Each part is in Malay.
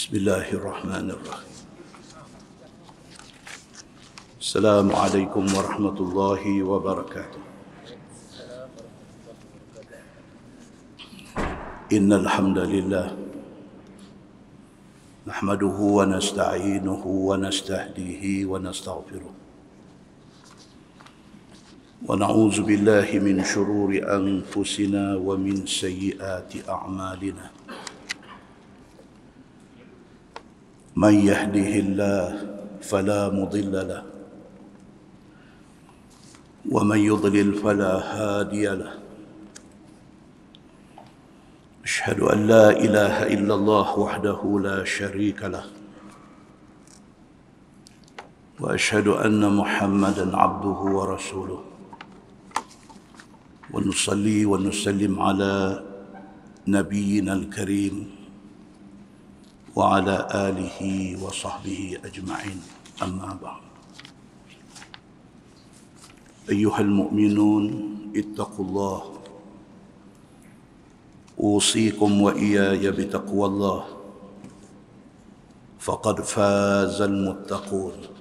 Bismillahirrahmanirrahim. Assalamualaikum warahmatullahi wabarakatuh. Innal hamdalillah nahmaduhu wa nasta'inuhu wa nastahdihi wa nastaghfiruh. Wa na'udzu billahi min shururi anfusina wa min sayyiati a'malina. من يهده الله فلا مضل له ومن يضلل فلا هادي له أشهد أن لا إله إلا الله وحده لا شريك له وأشهد أن محمدا عبده ورسوله ونصلي ونسلم على نبينا الكريم وعلى آله وصحبه أجمعين أما بعد أيها المؤمنون اتقوا الله أوصيكم وإياي بتقوى الله فقد فاز المتقون.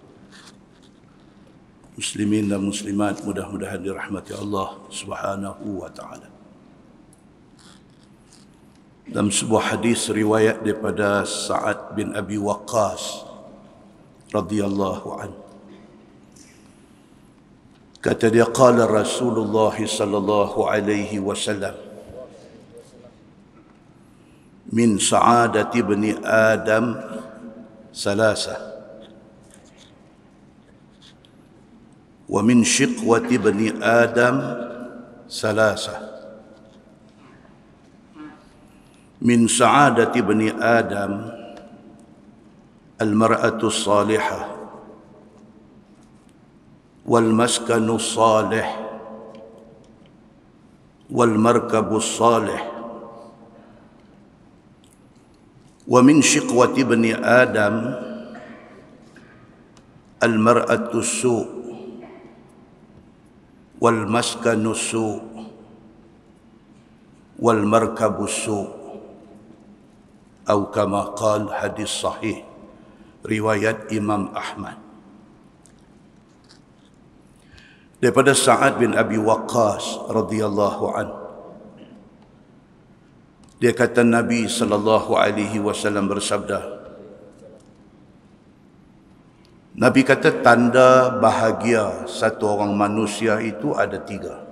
Muslimin dan muslimat, mudah-mudahan dirahmati Allah Subhanahu wa taala. Dalam sebuah hadis riwayat daripada Sa'ad bin Abi Waqqas radhiyallahu anhu, kata dia, qala Rasulullah sallallahu alaihi wasallam, min sa'adati ibni Adam salasa wa min shiqwati ibni Adam salasa. من سعادة ابن آدم المرأة الصالحة والمسكن الصالح والمركب الصالح. ومن شقوة ابن آدم المرأة السوء والمسكن السوء والمركب السوء. Atau kama qal, hadis sahih riwayat Imam Ahmad. Daripada Sa'ad bin Abi Waqqas radhiyallahu anhu, dia kata Nabi sallallahu alaihi wasallam bersabda, Nabi kata tanda bahagia satu orang manusia itu ada 3.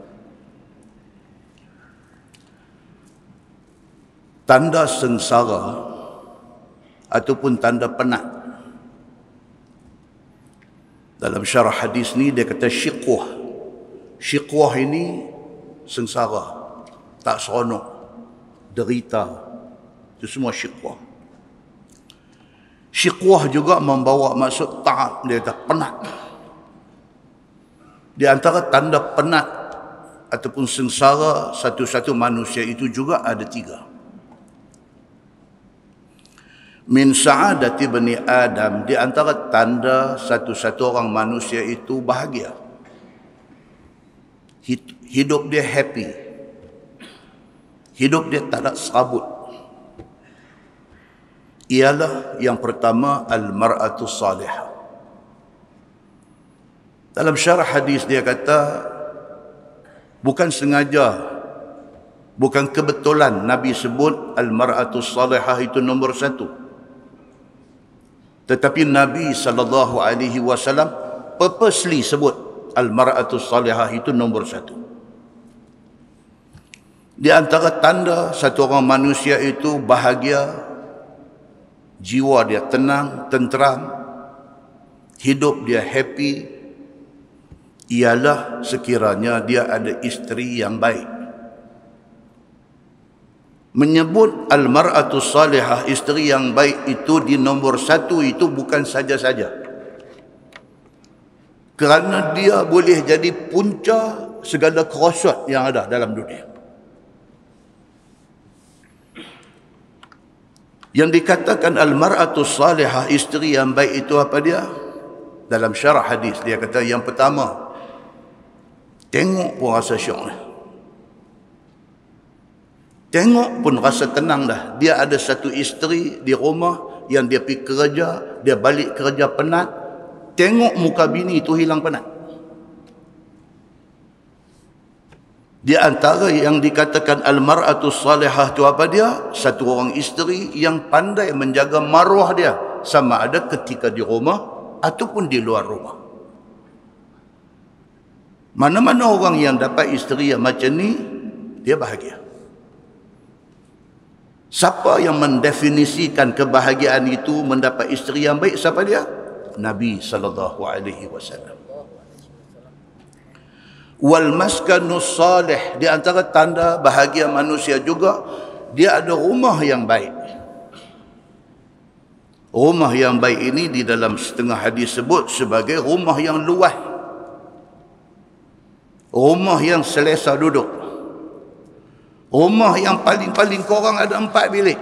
Tanda sengsara ataupun tanda penat. Dalam syarah hadis ni dia kata syiqwah. Syiqwah ini sengsara, tak seronok, derita. Itu semua syiqwah. Syiqwah juga membawa maksud ta'ab, dia kata penat. Di antara tanda penat ataupun sengsara satu-satu manusia itu juga ada 3. Min sa'adati bani Adam, di antara tanda satu-satu orang manusia itu bahagia, hidup dia happy, hidup dia tak ada serabut, ialah yang pertama al-mar'atu salihah. Dalam syarah hadis dia kata bukan sengaja, bukan kebetulan Nabi sebut al-mar'atu salihah itu nombor 1. Tetapi Nabi sallallahu alaihi wasallam purposely sebut al-mar'atu salihah itu nombor 1. Di antara tanda satu orang manusia itu bahagia, jiwa dia tenang, tenteram, hidup dia happy, ialah sekiranya dia ada isteri yang baik. Menyebut al-mar'atu salihah, isteri yang baik itu di nombor 1 itu bukan saja-saja, kerana dia boleh jadi punca segala kerosot yang ada dalam dunia. Yang dikatakan al-mar'atu salihah, isteri yang baik itu apa dia? Dalam syarah hadis dia kata yang pertama, tengok pun rasa syok. Tengok pun rasa tenang dah. Dia ada satu isteri di rumah, yang dia pergi kerja, dia balik kerja penat, tengok muka bini itu hilang penat. Di antara yang dikatakan al-mar'atu salihah itu apa dia? Satu orang isteri yang pandai menjaga maruah dia, sama ada ketika di rumah ataupun di luar rumah. Mana-mana orang yang dapat isteri yang macam ni, dia bahagia. Siapa yang mendefinisikan kebahagiaan itu mendapat isteri yang baik? Siapa dia? Nabi SAW. Wal maskanus salih, di antara tanda bahagia manusia juga, dia ada rumah yang baik. Rumah yang baik ini di dalam setengah hadis sebut sebagai rumah yang luas, rumah yang selesa duduk, rumah yang paling-paling korang ada 4 bilik.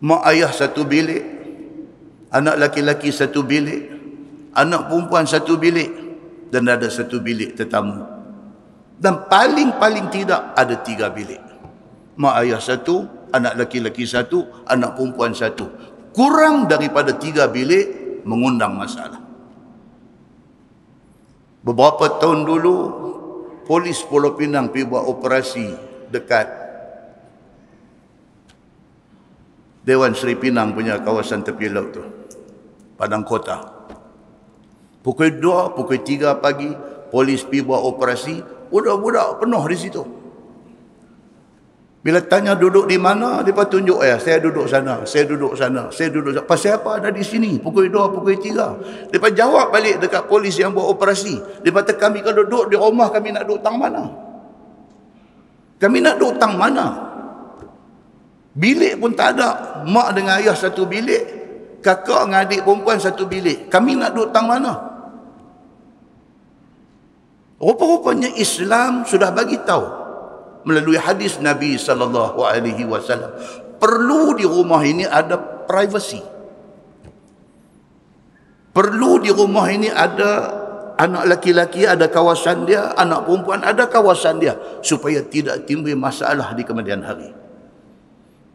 Mak ayah 1 bilik, anak laki-laki 1 bilik, anak perempuan 1 bilik, dan ada 1 bilik tetamu. Dan paling-paling tidak ada 3 bilik. Mak ayah 1, anak laki-laki 1, anak perempuan 1. Kurang daripada 3 bilik mengundang masalah. Beberapa tahun dulu, polis Pulau Pinang pergi buat operasi dekat Dewan Seri Pinang punya kawasan tepi laut tu, Padang Kota. Pukul 2, pukul 3 pagi, polis pergi buat operasi, budak-budak penuh di situ. Bila tanya duduk di mana, mereka tunjuk, saya duduk sana, saya duduk sana, saya duduk sana. Pasal apa ada di sini? Pukul 2, pukul 3. Mereka jawab balik dekat polis yang buat operasi. Mereka kata, kami kalau duduk di rumah, kami nak duduk tang mana? Kami nak duduk tang mana? Bilik pun tak ada. Mak dengan ayah 1 bilik, kakak dengan adik perempuan 1 bilik. Kami nak duduk tang mana? Rupa-rupanya Islam sudah bagi tahu melalui hadis Nabi SAW, perlu di rumah ini ada privasi. Perlu di rumah ini ada anak laki-laki ada kawasan dia, anak perempuan ada kawasan dia, supaya tidak timbul masalah di kemudian hari.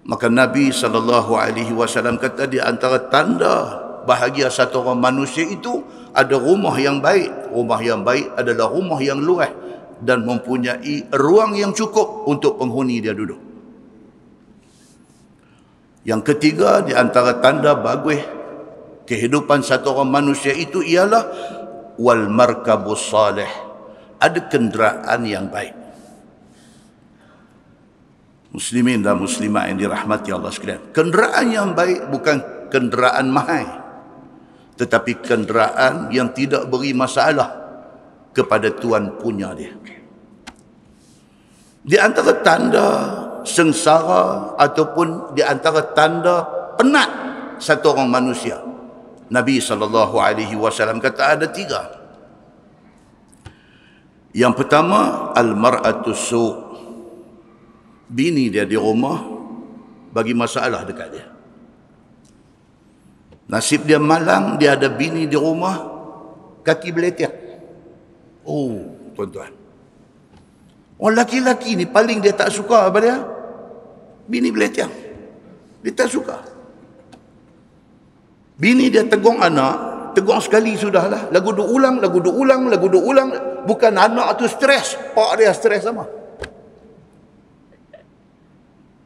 Maka Nabi SAW kata di antara tanda bahagia satu orang manusia itu ada rumah yang baik. Rumah yang baik adalah rumah yang luas dan mempunyai ruang yang cukup untuk penghuni dia duduk. Yang ketiga di antara tanda bagus kehidupan satu orang manusia itu ialah wal markabus salih, ada kenderaan yang baik. Muslimin dan muslimat yang dirahmati Allah sekalian, kenderaan yang baik bukan kenderaan mahal, tetapi kenderaan yang tidak beri masalah kepada tuan punya dia. Di antara tanda sengsara ataupun di antara tanda penat satu orang manusia, Nabi SAW kata ada 3. Yang pertama, al-mar'atu su', bini dia di rumah bagi masalah dekat dia. Nasib dia malang, dia ada bini di rumah, kaki beletiak. Oh, tuan-tuan. Orang laki-laki ni paling dia tak suka apa dia? Bini beletiak. Dia tak suka. Bini dia tegung anak, tegung sekali sudahlah. Lagu duk ulang. Bukan anak tu stres, pak dia stres sama.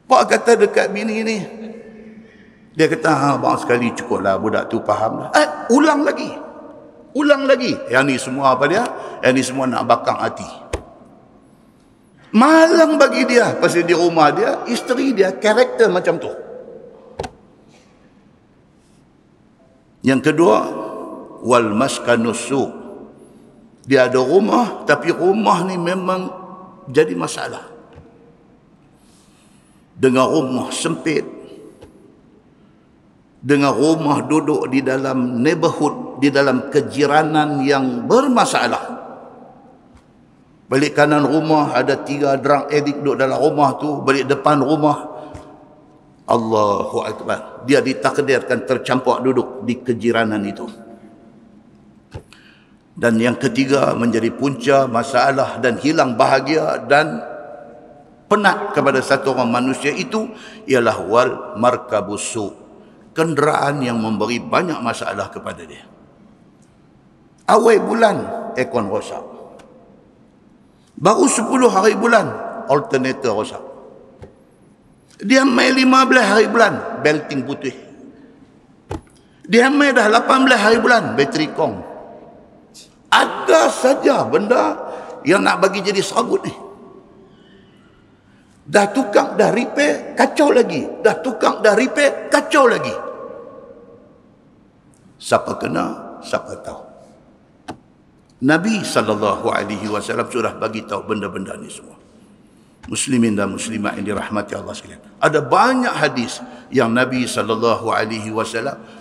Pak kata dekat bini ni, dia kata, bang sekali cukuplah, budak tu faham lah. Ulang lagi. Yang ni semua apa dia? Yang ni semua nak bakang hati. Malang bagi dia. Pasal di rumah dia, isteri dia karakter macam tu. Yang kedua, wal maskanus su', dia ada rumah, tapi rumah ni memang jadi masalah. Dengan rumah sempit, dengan rumah duduk di dalam neighborhood, di dalam kejiranan yang bermasalah. Balik kanan rumah ada 3 drug addict duduk dalam rumah tu. Balik depan rumah, Allahu Akbar, dia ditakdirkan tercampak duduk di kejiranan itu. Dan yang ketiga menjadi punca masalah dan hilang bahagia dan penat kepada satu orang manusia itu ialah wal markabus su', kenderaan yang memberi banyak masalah kepada dia. Awal bulan, aircon rosak. Baru 10 hari bulan, alternator rosak. Dia mai 15 hari bulan, belting putih. Dia mai dah 18 hari bulan, bateri kong. Ada saja benda yang nak bagi jadi serabut ni. Dah tukang, dah repair, kacau lagi. Dah tukang, dah repair, kacau lagi. Siapa kena, siapa tahu. Nabi SAW sudah bagi tahu benda-benda ni semua. Muslimin dan muslimat yang dirahmati Allah sekalian. Ada banyak hadis yang Nabi SAW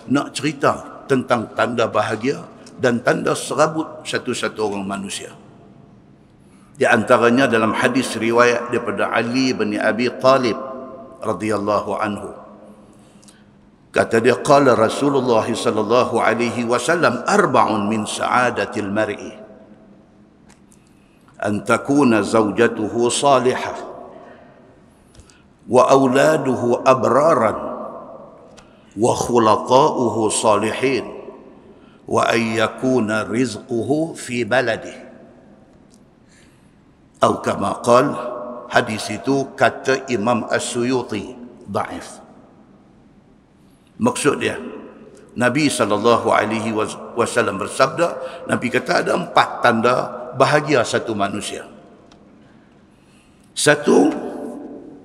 nak cerita tentang tanda bahagia dan tanda serabut satu-satu orang manusia. Di antaranya dalam hadis riwayat daripada Ali bin Abi Talib radhiyallahu anhu. Kata dia, qala Rasulullah sallallahu alaihi wasallam, arba'un min sa'adatil mar'i an takuna zawjatuhu salihah wa auladuhu abraran wa khulata'uhu salihin wa an yakuna rizquhu fi baladihi. Atau kama qala, hadis itu kata Imam As-Suyuti dhaif. Maksud dia, Nabi SAW bersabda, Nabi kata ada 4 tanda bahagia satu manusia. Satu,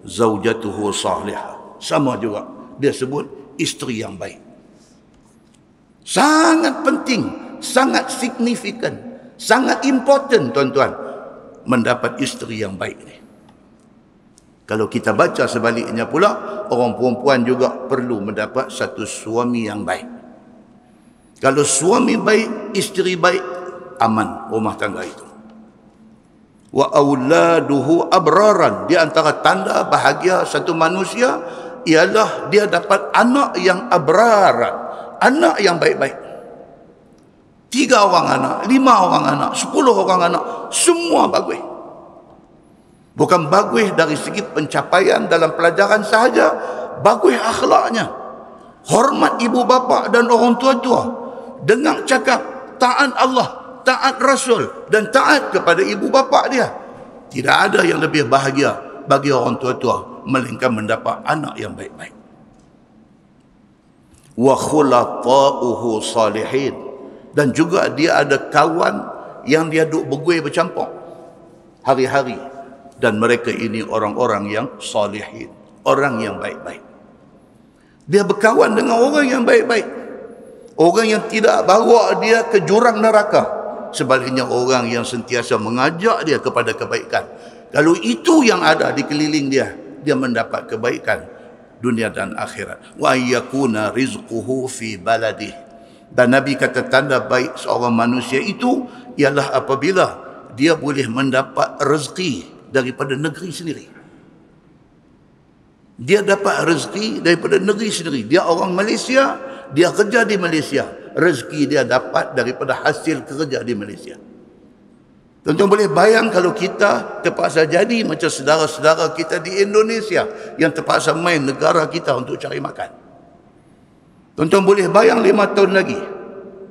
zaujatuhu salihah. Sama juga, dia sebut isteri yang baik. Sangat penting, sangat signifikan, sangat important tuan-tuan, mendapat isteri yang baik ni. Kalau kita baca sebaliknya pula, orang perempuan juga perlu mendapat satu suami yang baik. Kalau suami baik, isteri baik, aman rumah tangga itu. Wa auladuhu abraran. Di antara tanda bahagia satu manusia ialah dia dapat anak yang abraran, anak yang baik-baik. 3 orang anak, 5 orang anak, 10 orang anak, semua bagus. Bukan bagus dari segi pencapaian dalam pelajaran sahaja, bagus akhlaknya. Hormat ibu bapa dan orang tua-tua. Dengar cakap taat Allah, taat Rasul dan taat kepada ibu bapa dia. Tidak ada yang lebih bahagia bagi orang tua-tua melainkan mendapat anak yang baik-baik. Wa khulata'uhu salihin. Dan juga dia ada kawan yang dia duk bergui bercampur hari-hari. Dan mereka ini orang-orang yang salihin, orang yang baik-baik. Dia berkawan dengan orang yang baik-baik, orang yang tidak bawa dia ke jurang neraka. Sebaliknya orang yang sentiasa mengajak dia kepada kebaikan. Kalau itu yang ada di keliling dia, dia mendapat kebaikan dunia dan akhirat. Wa yakuna rizquhu fi baladih. Dan Nabi kata tanda baik seorang manusia itu ialah apabila dia boleh mendapat rezeki daripada negeri sendiri. Dia dapat rezeki daripada negeri sendiri. Dia orang Malaysia, dia kerja di Malaysia. Rezeki dia dapat daripada hasil kerja di Malaysia. Tuan-tuan boleh bayang kalau kita terpaksa jadi macam saudara-saudara kita di Indonesia yang terpaksa main negara kita untuk cari makan. Tuan-tuan boleh bayang 5 tahun lagi.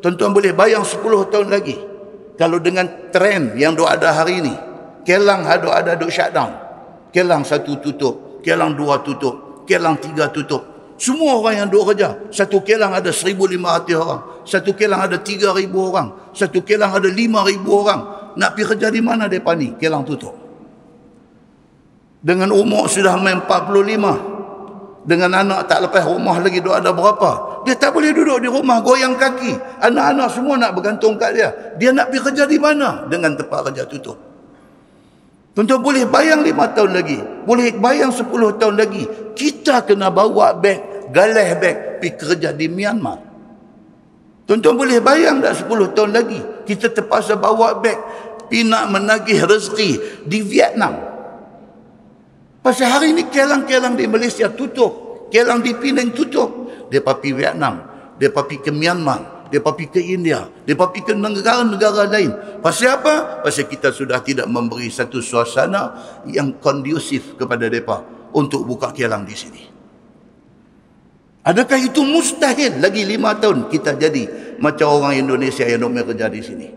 Tuan-tuan boleh bayang 10 tahun lagi. Kalau dengan trend yang ada hari ini, Kelang ada duk shutdown. Kelang 1 tutup, Kelang 2 tutup, Kelang 3 tutup. Semua orang yang duk kerja. Satu Kelang ada 1,500 orang. Satu Kelang ada 3,000 orang. Satu Kelang ada 5,000 orang. Nak pergi kerja di mana mereka ni? Kelang tutup. Dengan umur sudah main 45. Dengan anak tak lepas rumah lagi duk ada berapa. Dia tak boleh duduk di rumah goyang kaki. Anak-anak semua nak bergantung kat dia. Dia nak pergi kerja di mana? Dengan tempat kerja tutup. Tuan-tuan boleh bayang 5 tahun lagi, boleh bayang 10 tahun lagi, kita kena bawa beg, galeh beg, pergi kerja di Myanmar. Tuan-tuan boleh bayang tak 10 tahun lagi, kita terpaksa bawa beg, pergi nak menagih rezeki di Vietnam. Pasal hari ini kelang-kelang di Malaysia tutup, kelang di Penang tutup. Dia pergi Vietnam, dia pergi ke Myanmar, dia pergi ke India, dia pergi ke negara-negara lain. Pasal apa? Pasal kita sudah tidak memberi satu suasana yang kondusif kepada mereka untuk buka kilang di sini. Adakah itu mustahil lagi 5 tahun kita jadi macam orang Indonesia yang nak kerja di sini?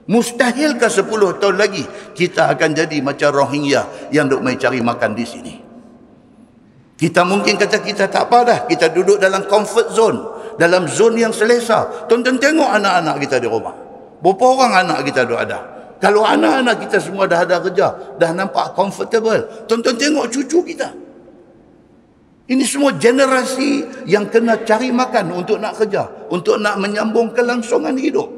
Mustahilkah 10 tahun lagi kita akan jadi macam Rohingya yang duk mai cari makan di sini? Kita mungkin kata kita tak apa dah, kita duduk dalam comfort zone, dalam zon yang selesa. Tonton tengok anak-anak kita di rumah. Berapa orang anak kita duk ada? Kalau anak-anak kita semua dah ada kerja, dah nampak comfortable, tonton tengok cucu kita. Ini semua generasi yang kena cari makan untuk nak kerja, untuk nak menyambung kelangsungan hidup.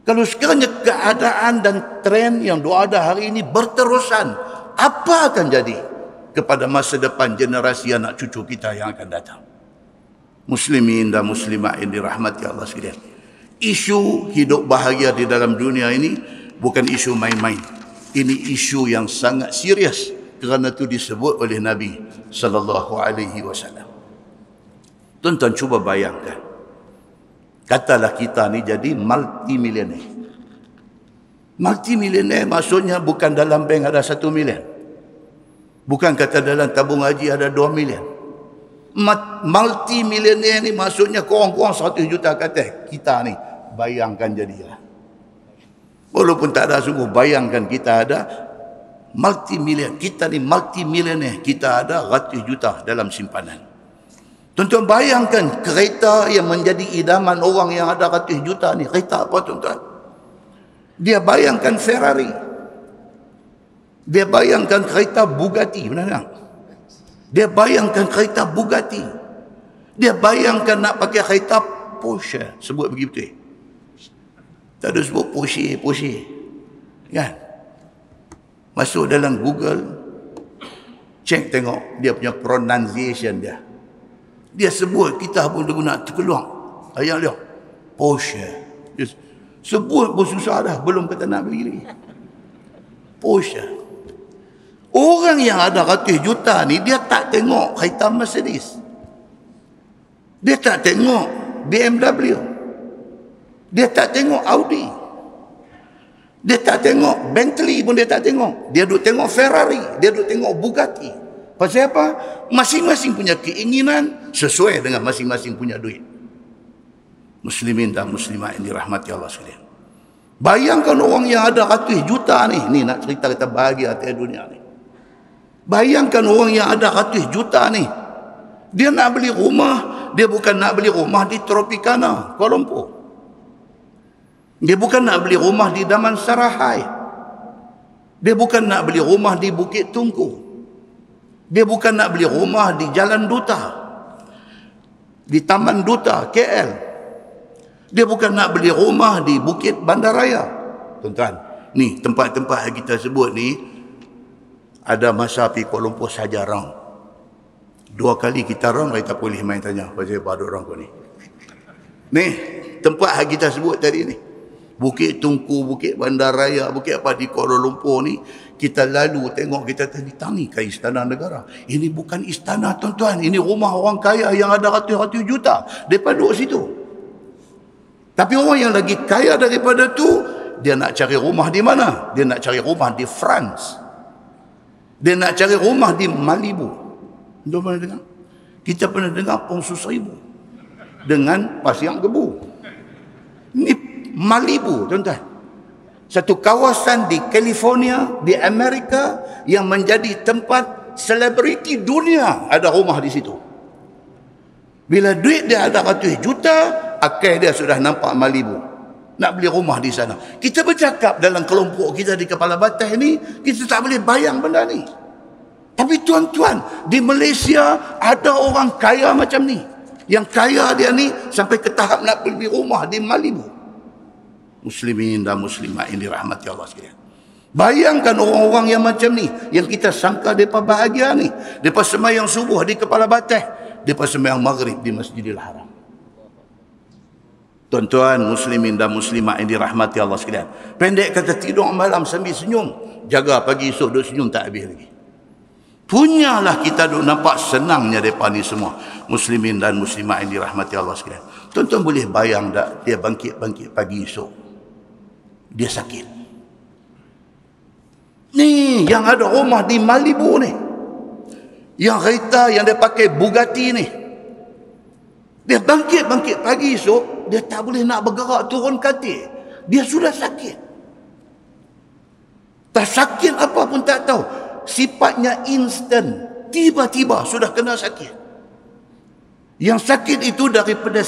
Kalau sekiranya keadaan dan tren yang ada hari ini berterusan, apa akan jadi kepada masa depan generasi anak cucu kita yang akan datang? Muslimin dan muslimat yang dirahmati Allah sekalian, isu hidup bahagia di dalam dunia ini bukan isu main-main. Ini isu yang sangat serius, kerana itu disebut oleh Nabi sallallahu alaihi wasallam. Tuan-tuan cuba bayangkan, katalah kita ni jadi multimilioner. Multimilioner maksudnya bukan dalam bank ada 1 milion. Bukan kata dalam tabung haji ada 2 milion. Multimilioner ni maksudnya kurang-kurang 100 juta kata. Kita ni bayangkan jadilah. Walaupun tak ada sungguh, bayangkan kita ada multimilioner. Kita ni multimilioner. Kita ada ratus juta dalam simpanan. Tuan-tuan bayangkan kereta yang menjadi idaman orang yang ada ratus juta ni. Kereta apa tuan-tuan? Dia bayangkan Ferrari. Dia bayangkan kereta Bugatti. Benar tak? Dia bayangkan kereta Bugatti. Dia bayangkan nak pakai kereta Porsche. Sebut begitu. Tak ada sebut Porsche. Kan? Masuk dalam Google. Cek tengok dia punya pronunciation dia. Dia sebut, kita pun guna terkeluar ayat dia Porsche. Dia sebut pun susah dah, belum kata nak beli lagi. Porsche. Orang yang ada ratus juta ni, dia tak tengok kereta Mercedes, dia tak tengok BMW, dia tak tengok Audi, dia tak tengok Bentley pun dia tak tengok. Dia duk tengok Ferrari, dia duk tengok Bugatti. Pasal apa? Masing-masing punya keinginan sesuai dengan masing-masing punya duit. Muslimin dan muslimat yang dirahmati Allah sekalian. Bayangkan orang yang ada ratus juta ni nak cerita kita bahagia atas dunia ni. Bayangkan orang yang ada ratus juta ni, dia nak beli rumah, dia bukan nak beli rumah di Tropicana, Kuala Lumpur. Dia bukan nak beli rumah di Damansara High. Dia bukan nak beli rumah di Bukit Tungku. Dia bukan nak beli rumah di Jalan Duta, di Taman Duta, KL. Dia bukan nak beli rumah di Bukit Bandaraya. Tuan-tuan, ni tempat-tempat yang kita sebut ni, ada masa pergi Kuala Lumpur saja round. 2 kali kita round, kita boleh main tanya, pasal apa ada orang kau ni. Ni, tempat yang kita sebut tadi ni. Bukit Tungku, Bukit Bandaraya, Bukit apa di Kuala Lumpur ni, kita lalu tengok, kita tani ke istana negara. Ini bukan istana tuan-tuan, ini rumah orang kaya yang ada ratus-ratus juta. Mereka duduk situ. Tapi orang yang lagi kaya daripada tu, dia nak cari rumah di mana? Dia nak cari rumah di France. Dia nak cari rumah di Malibu. Kita pernah dengar? Kita pernah dengar Pongsu 1000 dengan Pasir Gebu. Ini Malibu, tuan-tuan. Satu kawasan di California, di Amerika, yang menjadi tempat selebriti dunia ada rumah di situ. Bila duit dia ada ratus juta, akal dia sudah nampak Malibu. Nak beli rumah di sana. Kita bercakap dalam kelompok kita di Kepala Batas ni, kita tak boleh bayang benda ni. Tapi tuan-tuan, di Malaysia ada orang kaya macam ni. Yang kaya dia ni sampai ke tahap nak beli rumah di Malibu. Muslimin dan muslimat yang dirahmati Allah sekalian. Bayangkan orang-orang yang macam ni, yang kita sangka mereka bahagia ni. Mereka sembahyang subuh di Kepala Batas, mereka sembahyang maghrib di Masjidil Haram. Tuan-tuan, muslimin dan muslimat yang dirahmati Allah sekalian. Pendek kata, tidur malam sambil senyum, jaga pagi esok duk senyum tak habis lagi. Punyalah kita duk nampak senangnya mereka ni semua. Muslimin dan muslimat yang dirahmati Allah sekalian. Tuan-tuan boleh bayang tak, dia bangkit-bangkit pagi esok, dia sakit. Ni yang ada rumah di Malibu ni, yang kereta yang dia pakai Bugatti ni, Dia bangkit pagi esok, dia tak boleh nak bergerak turun katil. Dia sudah sakit. Tak sakit apa pun tak tahu. Sifatnya instan. Tiba-tiba sudah kena sakit. Yang sakit itu daripada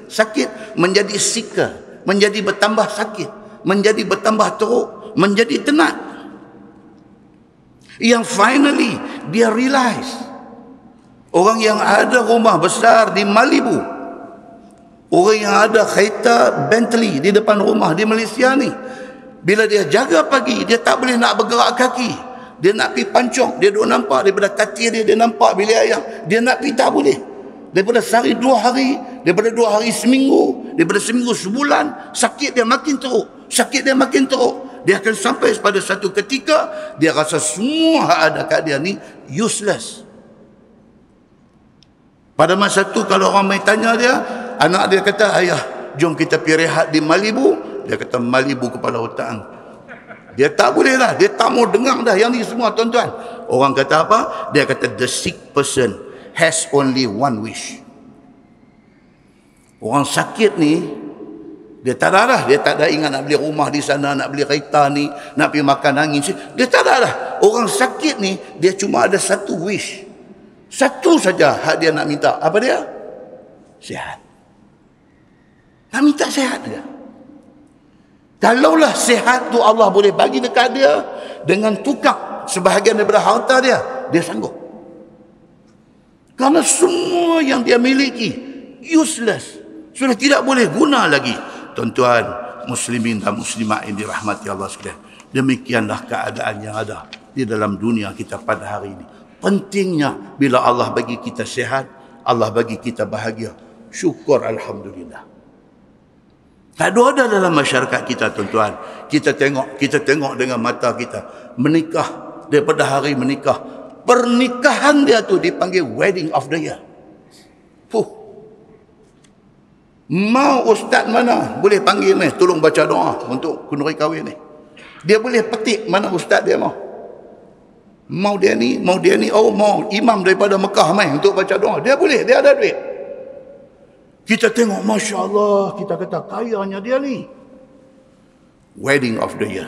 sakit menjadi sicker, menjadi bertambah sakit, menjadi bertambah teruk, menjadi tenat. Yang finally dia realize, orang yang ada rumah besar di Malibu, orang yang ada kereta Bentley di depan rumah di Malaysia ni, bila dia jaga pagi, dia tak boleh nak bergerak kaki. Dia nak pergi pancong, dia duk nampak daripada katil dia nampak bilik ayam. Dia nak pergi tak boleh. Daripada sehari 2 hari, daripada 2 hari seminggu, daripada seminggu sebulan, sakit dia makin teruk. Sakit dia makin teruk. Dia akan sampai pada satu ketika, dia rasa semua ada kat dia ni useless. Pada masa tu kalau orang main tanya dia, anak dia kata, ayah, jom kita pergi rehat di Malibu. Dia kata, Malibu kepala otak. Dia tak boleh dah. Dia tak mau dengar dah yang ni semua, tuan-tuan. Orang kata apa? Dia kata, the sick person has only one wish. Orang sakit ni, dia tak ada dah. Dia tak ada ingat nak beli rumah di sana, nak beli kereta ni, nak pergi makan angin. Dia tak ada dah. Orang sakit ni, dia cuma ada satu wish. Satu saja hak dia nak minta. Apa dia? Sihat. Nak minta sihat dia. Kalaulah sihat tu Allah boleh bagi dekat dia dengan tukar sebahagian daripada harta dia, dia sanggup. Kerana semua yang dia miliki useless, sudah tidak boleh guna lagi. Tuan-tuan, muslimin dan muslimat yang dirahmati Allah sekalian, demikianlah keadaan yang ada di dalam dunia kita pada hari ini. Pentingnya bila Allah bagi kita sihat, Allah bagi kita bahagia, syukur alhamdulillah. Tak ada dalam masyarakat kita, tuan-tuan. Kita tengok dengan mata kita. Menikah, daripada hari menikah, pernikahan dia tu dipanggil wedding of the year. Mau ustaz mana boleh panggil ni, tolong baca doa untuk kenduri kahwin ni. Dia boleh petik mana ustaz dia mau. Mau dia ni, oh mau imam daripada Mekah mai untuk baca doa. Dia boleh, dia ada duit. Kita tengok, Masya Allah, kita kata kayanya dia ni. Wedding of the year.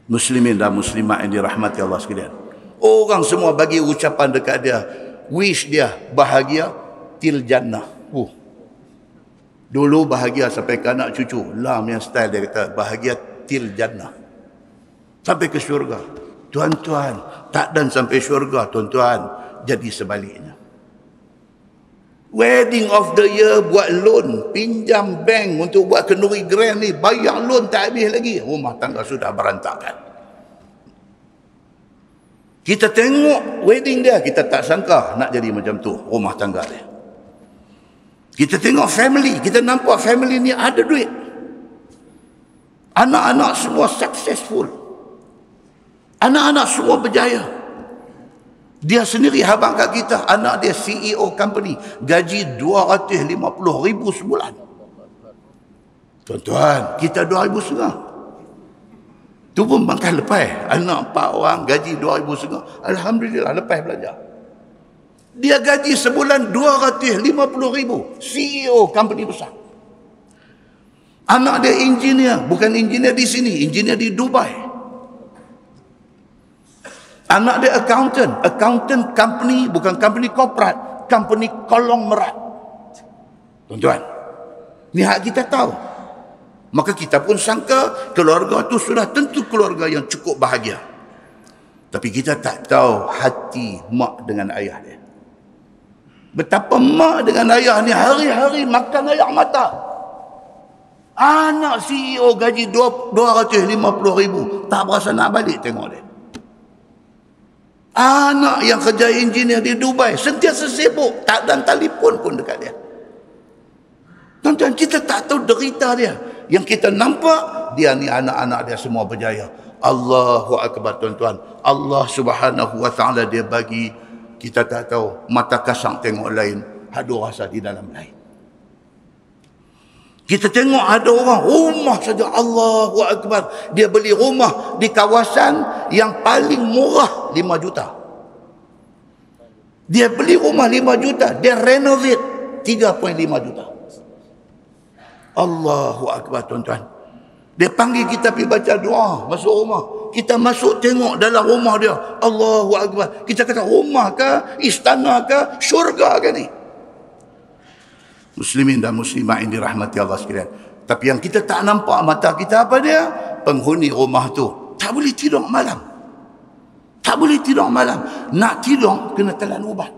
Muslimin dan muslimat yang dirahmati Allah sekalian. Orang semua bagi ucapan dekat dia. Wish dia bahagia til jannah. Dulu bahagia sampai ke anak cucu. Lam yang style dia kata bahagia til jannah. Sampai ke syurga. Tuan-tuan, tak dan sampai syurga, tuan-tuan. Jadi sebaliknya. Wedding of the year buat loan, pinjam bank untuk buat kenduri grand ni, bayar loan tak habis lagi, rumah tangga sudah berantakan. Kita tengok wedding dia, kita tak sangka nak jadi macam tu rumah tangga dia. Kita tengok family, kita nampak family ni ada duit, anak-anak semua successful, anak-anak semua berjaya. Dia sendiri habang kat kita, anak dia CEO company, gaji 250,000 sebulan. Tuan-tuan, kita 2,500. Tu pun makan lepas. Anak 4 orang gaji 2,500. Alhamdulillah, lepas belajar. Dia gaji sebulan 250,000. CEO company besar. Anak dia engineer, bukan engineer di sini, engineer di Dubai. Anak dia accountant company, bukan company corporate, company kolong merat. Tuan-tuan, ni hak kita tahu. Maka kita pun sangka keluarga tu sudah tentu keluarga yang cukup bahagia. Tapi kita tak tahu hati mak dengan ayah dia. Betapa mak dengan ayah ni hari-hari makan air mata. Anak CEO gaji 250,000, tak berasa nak balik tengok dia. Anak yang kerja engineer di Dubai sentiasa sibuk, tak dan telefon pun dekat dia. Tuan-tuan, kita tak tahu derita dia. Yang kita nampak, dia ni anak-anak dia semua berjaya. Allahu Akbar, tuan-tuan. Allah Subhanahu Wa Ta'ala dia bagi, kita tak tahu, mata kasang tengok lain, hadu rasa di dalam lain. Kita tengok ada orang rumah saja, Allahu Akbar. Dia beli rumah di kawasan yang paling murah 5 juta. Dia beli rumah 5 juta. Dia renovate. 3.5 juta. Allahu Akbar tuan-tuan. Dia panggil kita pergi baca doa masuk rumah. Kita masuk tengok dalam rumah dia. Allahu Akbar. Kita kata rumah ke, istana ke, syurga ke ni? Muslimin dan muslimat yang dirahmati Allah sekalian. Tapi yang kita tak nampak mata kita apa dia? Penghuni rumah tu tak boleh tidur malam. Tak boleh tidur malam. Nak tidur kena telan ubat.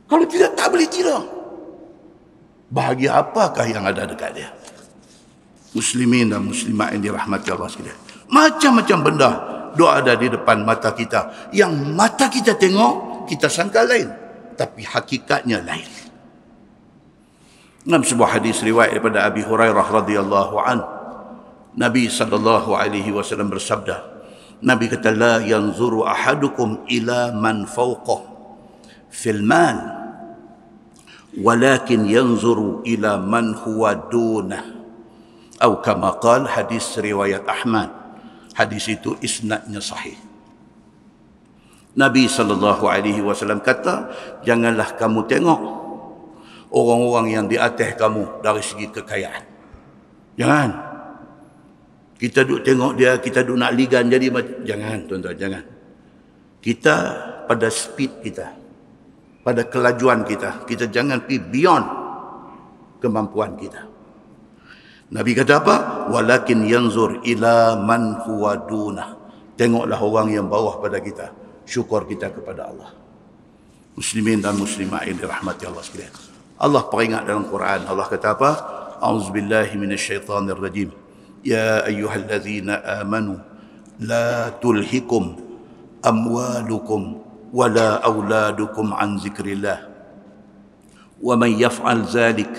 Kalau tidak tak boleh tidur. Bahagia apakah yang ada dekat dia? Muslimin dan muslimat yang dirahmati Allah sekalian. Macam-macam benda doa ada di depan mata kita. Yang mata kita tengok, kita sangka lain. Tapi hakikatnya lain. Dalam sebuah hadis riwayat daripada Abi Hurairah radhiyallahu anhu, Nabi sallallahu alaihi wasallam bersabda, Nabi kata, la yanzuru ahadukum ila man fawqah fil mal, walakin yanzuru ila man huwa dunah. Atau kama qala, hadis riwayat Ahmad. Hadis itu isnadnya sahih. Nabi sallallahu alaihi wasallam kata, janganlah kamu tengok orang-orang yang di atas kamu dari segi kekayaan. Jangan. Kita duk tengok dia, kita duk nak ligan jadi macam, jangan tuan-tuan, jangan. Kita pada speed kita, pada kelajuan kita, kita jangan pergi beyond kemampuan kita. Nabi kata apa? Walakin yanzur ila man huwa dunah. Tengoklah orang yang bawah pada kita. Syukur kita kepada Allah. Muslimin dan muslimat yang dirahmati Allah sekalian. Allah peringat dalam Quran. Allah kata apa? A'udzubillahi minasyaitanirrajim. Ya ayyuhallazina amanu la tulhikum amwalukum wala auladukum an zikrillah. Wa man yaf'al dzalik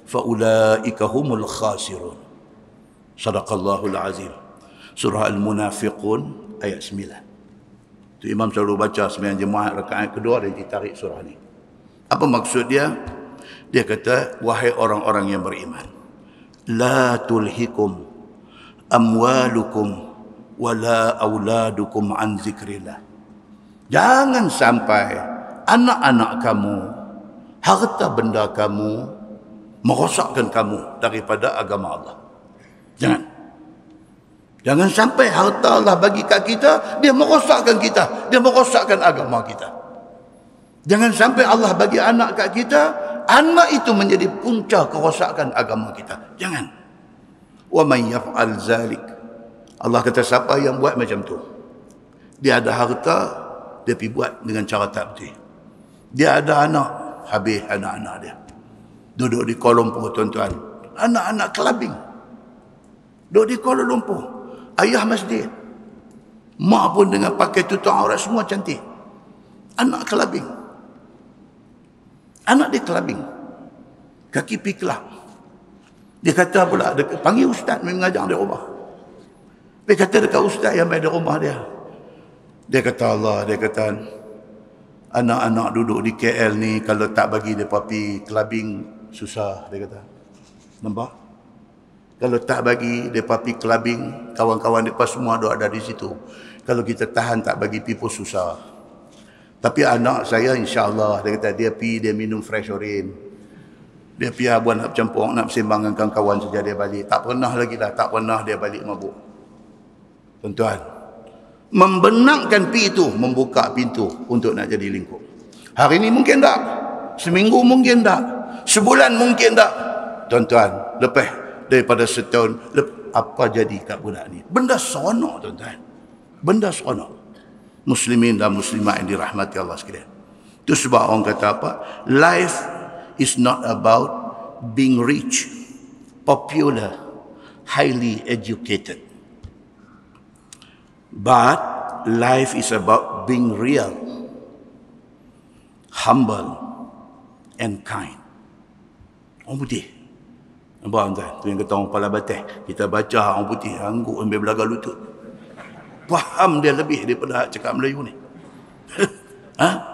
faulaika humul khasirun. Sadaqallahul azim. Surah Al-Munafiqun ayat 9. Itu imam selalu baca sembahyang jemaah rakaat kedua dan ditarik surah ni. Apa maksud dia? Dia kata, wahai orang-orang yang beriman, la tulhikum amwalukum wala auladukum an zikrillah. Jangan sampai anak-anak kamu, harta benda kamu merosakkan kamu daripada agama Allah. Jangan. Jangan sampai harta Allah bagi kat kita, dia merosakkan kita, dia merosakkan agama kita. Jangan sampai Allah bagi anak kat kita, anak itu menjadi punca kerosakan agama kita. Jangan. Wa man yaf'al zalik. Allah kata siapa yang buat macam tu, dia ada harta, dia pergi buat dengan cara tak betul. Dia ada anak, habis anak-anak dia. Duduk di Kuala Lumpur tuan-tuan, anak-anak kelabing. Duduk di Kuala Lumpur, ayah masjid, mak pun dengan pakai tutup aurat semua cantik. Anak kelabing. Anak dia kelabing, kaki pergi kelab. Dia kata pula, dia panggil ustaz mengajar di rumah. Dia kata dekat ustaz yang main di rumah dia. Dia kata Allah, dia kata anak-anak duduk di KL ni kalau tak bagi dia pergi kelabing susah, dia kata. Nampak? Kalau tak bagi dia pergi kelabing, kawan-kawan dia semua ada di situ. Kalau kita tahan tak bagi pergi pun susah. Tapi anak saya insya-Allah, dia kata dia pergi, dia minum fresh orange. Dia pergi buat nak campur, nak bersembang dengan kawan saja dia balik. Tak pernah lagi dah, tak pernah dia balik mabuk. Tuan-tuan, membenarkan pergi itu membuka pintu untuk nak jadi lingkup. Hari ini mungkin tak, seminggu mungkin tak, sebulan mungkin tak. Tuan-tuan, lepas daripada setahun, apa jadi kat budak ni? Benda seronok tuan-tuan. Benda seronok. Muslimin dan muslimat yang dirahmati Allah sekalian. Itu sebab orang kata apa? Life is not about being rich, popular, highly educated. But life is about being real, humble, and kind. Orang putih. Nampak tuan? Tu yang kata orang kepala batas. Kita baca orang putih, angguk ambil belaga lutut. Faham dia lebih daripada cakap Melayu ni.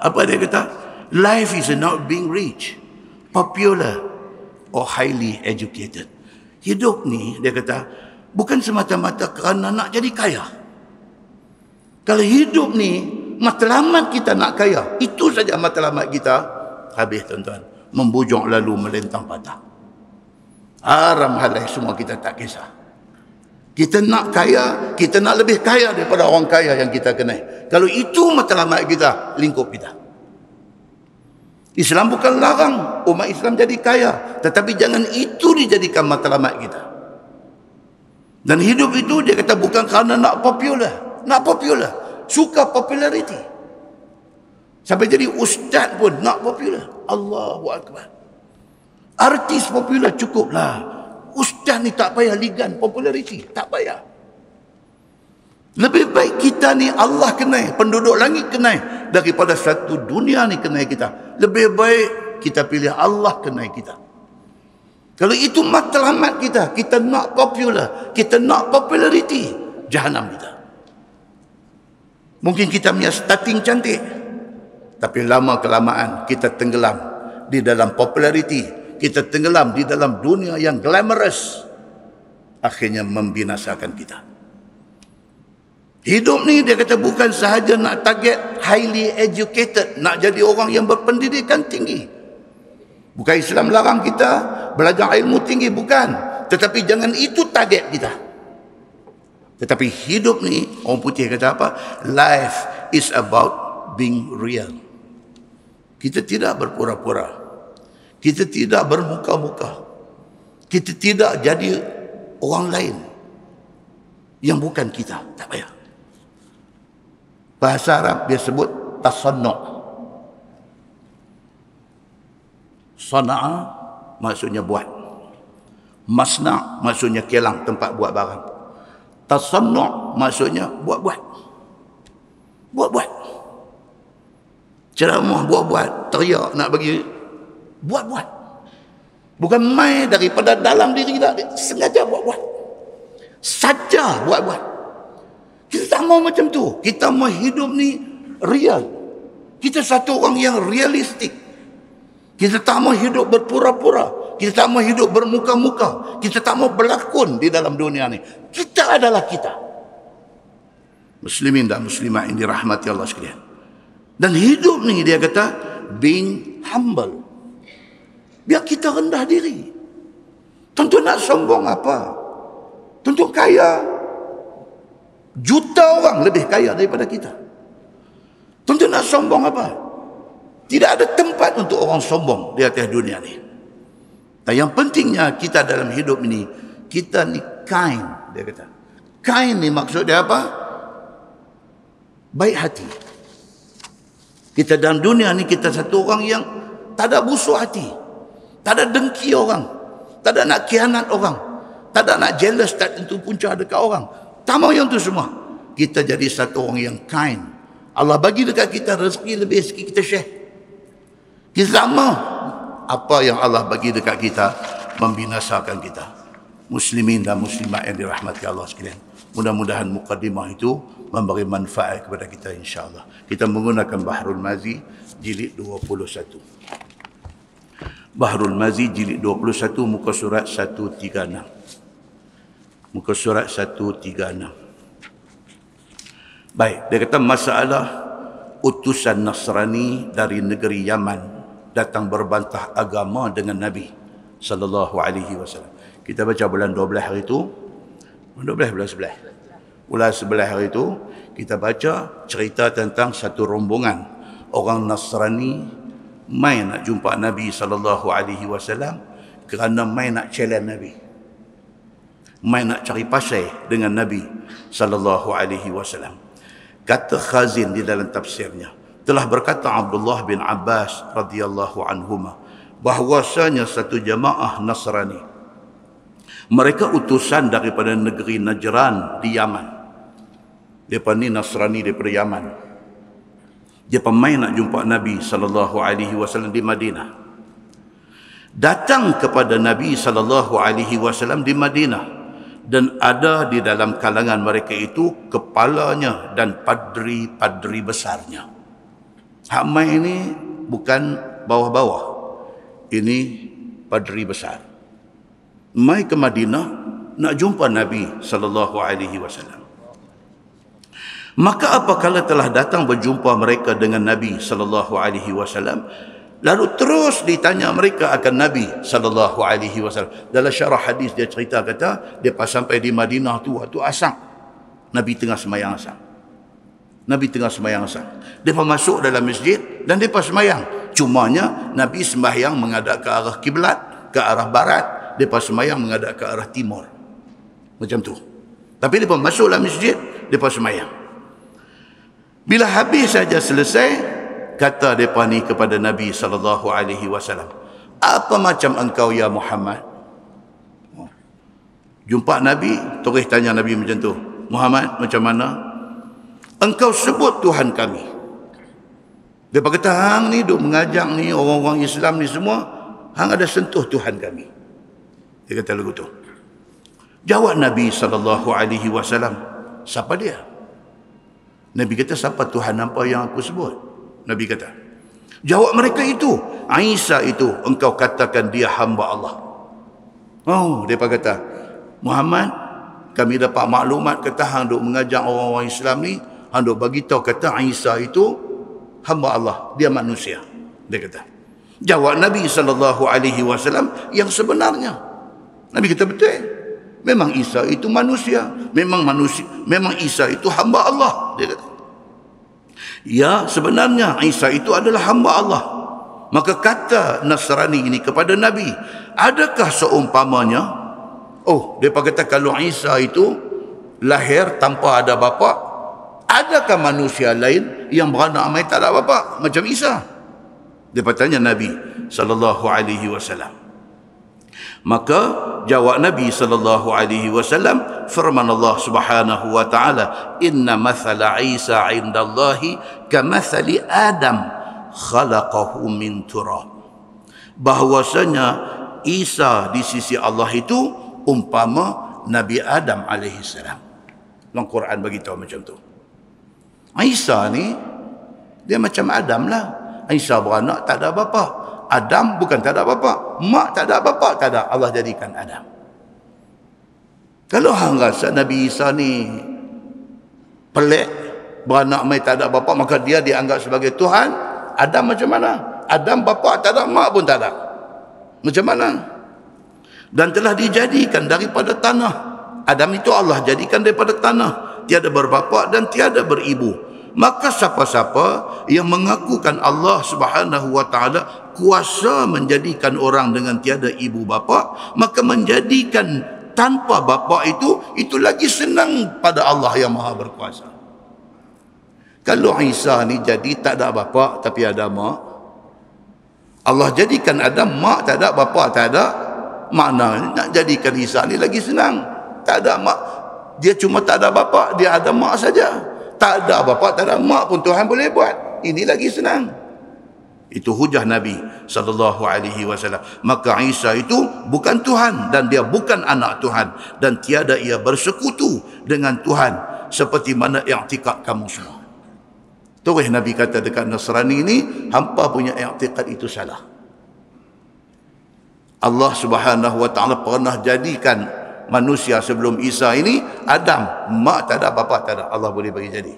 Apa dia kata? Life is not being rich, popular, or highly educated. Hidup ni, dia kata, bukan semata-mata kerana nak jadi kaya. Kalau hidup ni, matlamat kita nak kaya, itu saja matlamat kita, habis tuan-tuan. membujung lalu melintang patah. Haram halal semua kita tak kisah. Kita nak kaya, kita nak lebih kaya daripada orang kaya yang kita kenal. Kalau itu matlamat kita, lingkup kita. Islam bukan larang umat Islam jadi kaya, tetapi jangan itu dijadikan matlamat kita. Dan hidup itu dia kata bukan kerana nak popular. Nak popular, suka populariti. Sampai jadi ustaz pun nak popular. Allahu Akbar. Artis popular cukuplah. Ustaz ni tak payah ligan populariti, tak payah. Lebih baik kita ni Allah kenal, penduduk langit kenal, daripada satu dunia ni kenal kita. Lebih baik kita pilih Allah kenal kita. Kalau itu matlamat kita, kita nak popular, kita nak populariti, jahanam kita. Mungkin kita punya starting cantik, tapi lama kelamaan kita tenggelam di dalam populariti, kita tenggelam di dalam dunia yang glamorous, akhirnya membinasakan kita. Hidup ni dia kata bukan sahaja nak target highly educated, nak jadi orang yang berpendidikan tinggi. Bukan Islam larang kita belajar ilmu tinggi, bukan. Tetapi jangan itu target kita. Tetapi hidup ni, orang putih kata apa? Life is about being real. Kita tidak berpura-pura. Kita tidak bermuka-muka. Kita tidak jadi orang lain yang bukan kita. Tak payah. Bahasa Arab dia sebut tasannu'. Sana'a maksudnya buat. Masna' maksudnya kilang, tempat buat barang. Tasannu' maksudnya buat-buat. Buat-buat. Ceramah buat-buat, teriak nak bagi buat-buat. Bukan main daripada dalam diri dah, sengaja buat-buat. Saja buat-buat. Kita tak mau macam tu. Kita mau hidup ni real. Kita satu orang yang realistik. Kita tak mau hidup berpura-pura. Kita tak mau hidup bermuka-muka. Kita tak mau berlakon di dalam dunia ni. Kita adalah kita. Muslimin dan muslimat yang dirahmati Allah sekalian. Dan hidup ni dia kata being humble. Biar kita rendah diri. Tentu nak sombong apa? Tentu kaya. Juta orang lebih kaya daripada kita. Tentu nak sombong apa? Tidak ada tempat untuk orang sombong di atas dunia ni. Dan yang pentingnya kita dalam hidup ini, kita ni kind, dia kata. Kind ni maksud dia apa? Baik hati. Kita dalam dunia ni, kita satu orang yang tak ada busuk hati. Tak ada dengki orang. Tak ada nak khianat orang. Tak ada nak jealous, tak tentu punca dekat orang. Tak mahu yang tu semua. Kita jadi satu orang yang kind. Allah bagi dekat kita rezeki lebih sikit, kita share. Kita tak mahu apa yang Allah bagi dekat kita membinasakan kita. Muslimin dan muslimat yang dirahmati Allah sekalian. Mudah-mudahan mukadimah itu memberi manfaat kepada kita insya-Allah. Kita menggunakan Bahrul Mazi jilid 21. Bahrul Mazi jilid 21 muka surat 136. Muka surat 136. Baik, dia kata masalah utusan Nasrani dari negeri Yaman datang berbantah agama dengan Nabi sallallahu alaihi wasallam. Kita baca bulan 12 hari itu, bulan 11. Bulan 11 hari itu kita baca cerita tentang satu rombongan orang Nasrani mai nak jumpa Nabi sallallahu alaihi wasallam kerana mai nak challenge Nabi. Mai nak cari pasal dengan Nabi sallallahu alaihi wasallam. Kata Khazin di dalam tafsirnya, telah berkata Abdullah bin Abbas radhiyallahu anhuma bahwasanya satu jamaah Nasrani, mereka utusan daripada negeri Najran di Yaman. Mereka ni Nasrani daripada Yaman. Dia pemain nak jumpa Nabi sallallahu alaihi wasallam di Madinah. Datang kepada Nabi sallallahu alaihi wasallam di Madinah. Dan ada di dalam kalangan mereka itu kepalanya dan padri-padri besarnya. Hak mai ini bukan bawah-bawah. Ini padri besar. Mai ke Madinah nak jumpa Nabi sallallahu alaihi wasallam. Maka apabila telah datang berjumpa mereka dengan Nabi sallallahu alaihi wasallam, Lalu terus ditanya mereka akan Nabi sallallahu alaihi wasallam. Dalam syarah hadis dia cerita kata, dia pas sampai di Madinah tu waktu asar. Nabi tengah sembahyang asar. Nabi tengah sembahyang asar. Dia masuk dalam masjid dan dia pas sembahyang. Cumanya Nabi sembahyang menghadap ke arah kiblat, ke arah barat. Dia pas sembahyang menghadap ke arah timur. Macam tu. Tapi dia masuk dalam masjid, dia pas sembahyang. Bila habis saja selesai, kata mereka ni kepada Nabi SAW, apa macam engkau ya Muhammad? Jumpa Nabi, terus tanya Nabi macam tu, Muhammad macam mana? Engkau sebut Tuhan kami. Dia kata, hang ni duk mengajak ni orang-orang Islam ni semua, hang ada sentuh Tuhan kami. Dia kata lagu tu. Jawab Nabi SAW, siapa dia? Nabi kata, siapa Tuhan apa yang aku sebut? Nabi kata, jawab mereka itu, Isa itu engkau katakan dia hamba Allah. Oh, dia kata, Muhammad, kami dapat maklumat kata hang duk mengajak orang-orang Islam ni, hang duk bagi tahu kata Isa itu hamba Allah, dia manusia. Dia kata. Jawab Nabi SAW yang sebenarnya. Nabi kata betul. Memang Isa itu manusia. Memang Isa itu hamba Allah. Dia kata. Ya, sebenarnya Isa itu adalah hamba Allah. Maka kata Nasrani ini kepada Nabi, adakah seumpamanya? Oh, dia kata kalau Isa itu lahir tanpa ada bapa, adakah manusia lain yang beranak mai tak ada bapa macam Isa? Dia bertanya Nabi SAW. Maka jawab Nabi SAW, firman Allah Subhanahu wa taala, inna mathala Isa 'indallahi kamathali Adam khalaqahu min turab. Bahwasanya Isa di sisi Allah itu umpama Nabi Adam alaihi salam. Dalam Quran bagi tahu macam tu. Isa ni dia macam Adam lah. Isa beranak tak ada bapa. Adam bukan tak ada bapa, mak tak ada bapa, tak ada, Allah jadikan Adam. Kalau hang rasa Nabi Isa ni pelik, beranak mai tak ada bapa, maka dia dianggap sebagai Tuhan. Adam macam mana? Adam bapa tak ada, mak pun tak ada. Macam mana? Dan telah dijadikan daripada tanah. Adam itu Allah jadikan daripada tanah, tiada berbapa dan tiada beribu. Maka siapa-siapa yang mengakukan Allah Subhanahu wa taala kuasa menjadikan orang dengan tiada ibu bapa, maka menjadikan tanpa bapa itu lagi senang pada Allah yang Maha berkuasa. Kalau Isa ni jadi tak ada bapa tapi ada mak, Allah jadikan ada mak tak ada bapa tak ada, maknanya nak jadikan Isa ni lagi senang. Tak ada mak, dia cuma tak ada bapa, dia ada mak saja. Tak ada bapa, tak ada mak pun Tuhan boleh buat. Ini lagi senang. Itu hujah Nabi SAW. Maka Isa itu bukan Tuhan dan dia bukan anak Tuhan dan tiada ia bersekutu dengan Tuhan seperti mana i'tikad kamu semua. Terus Nabi kata dekat Nasrani ini, hampa punya i'tikad itu salah. Allah Subhanahu wa taala pernah jadikan manusia sebelum Isa ini Adam, mak tak ada bapa tak ada, Allah boleh bagi jadi.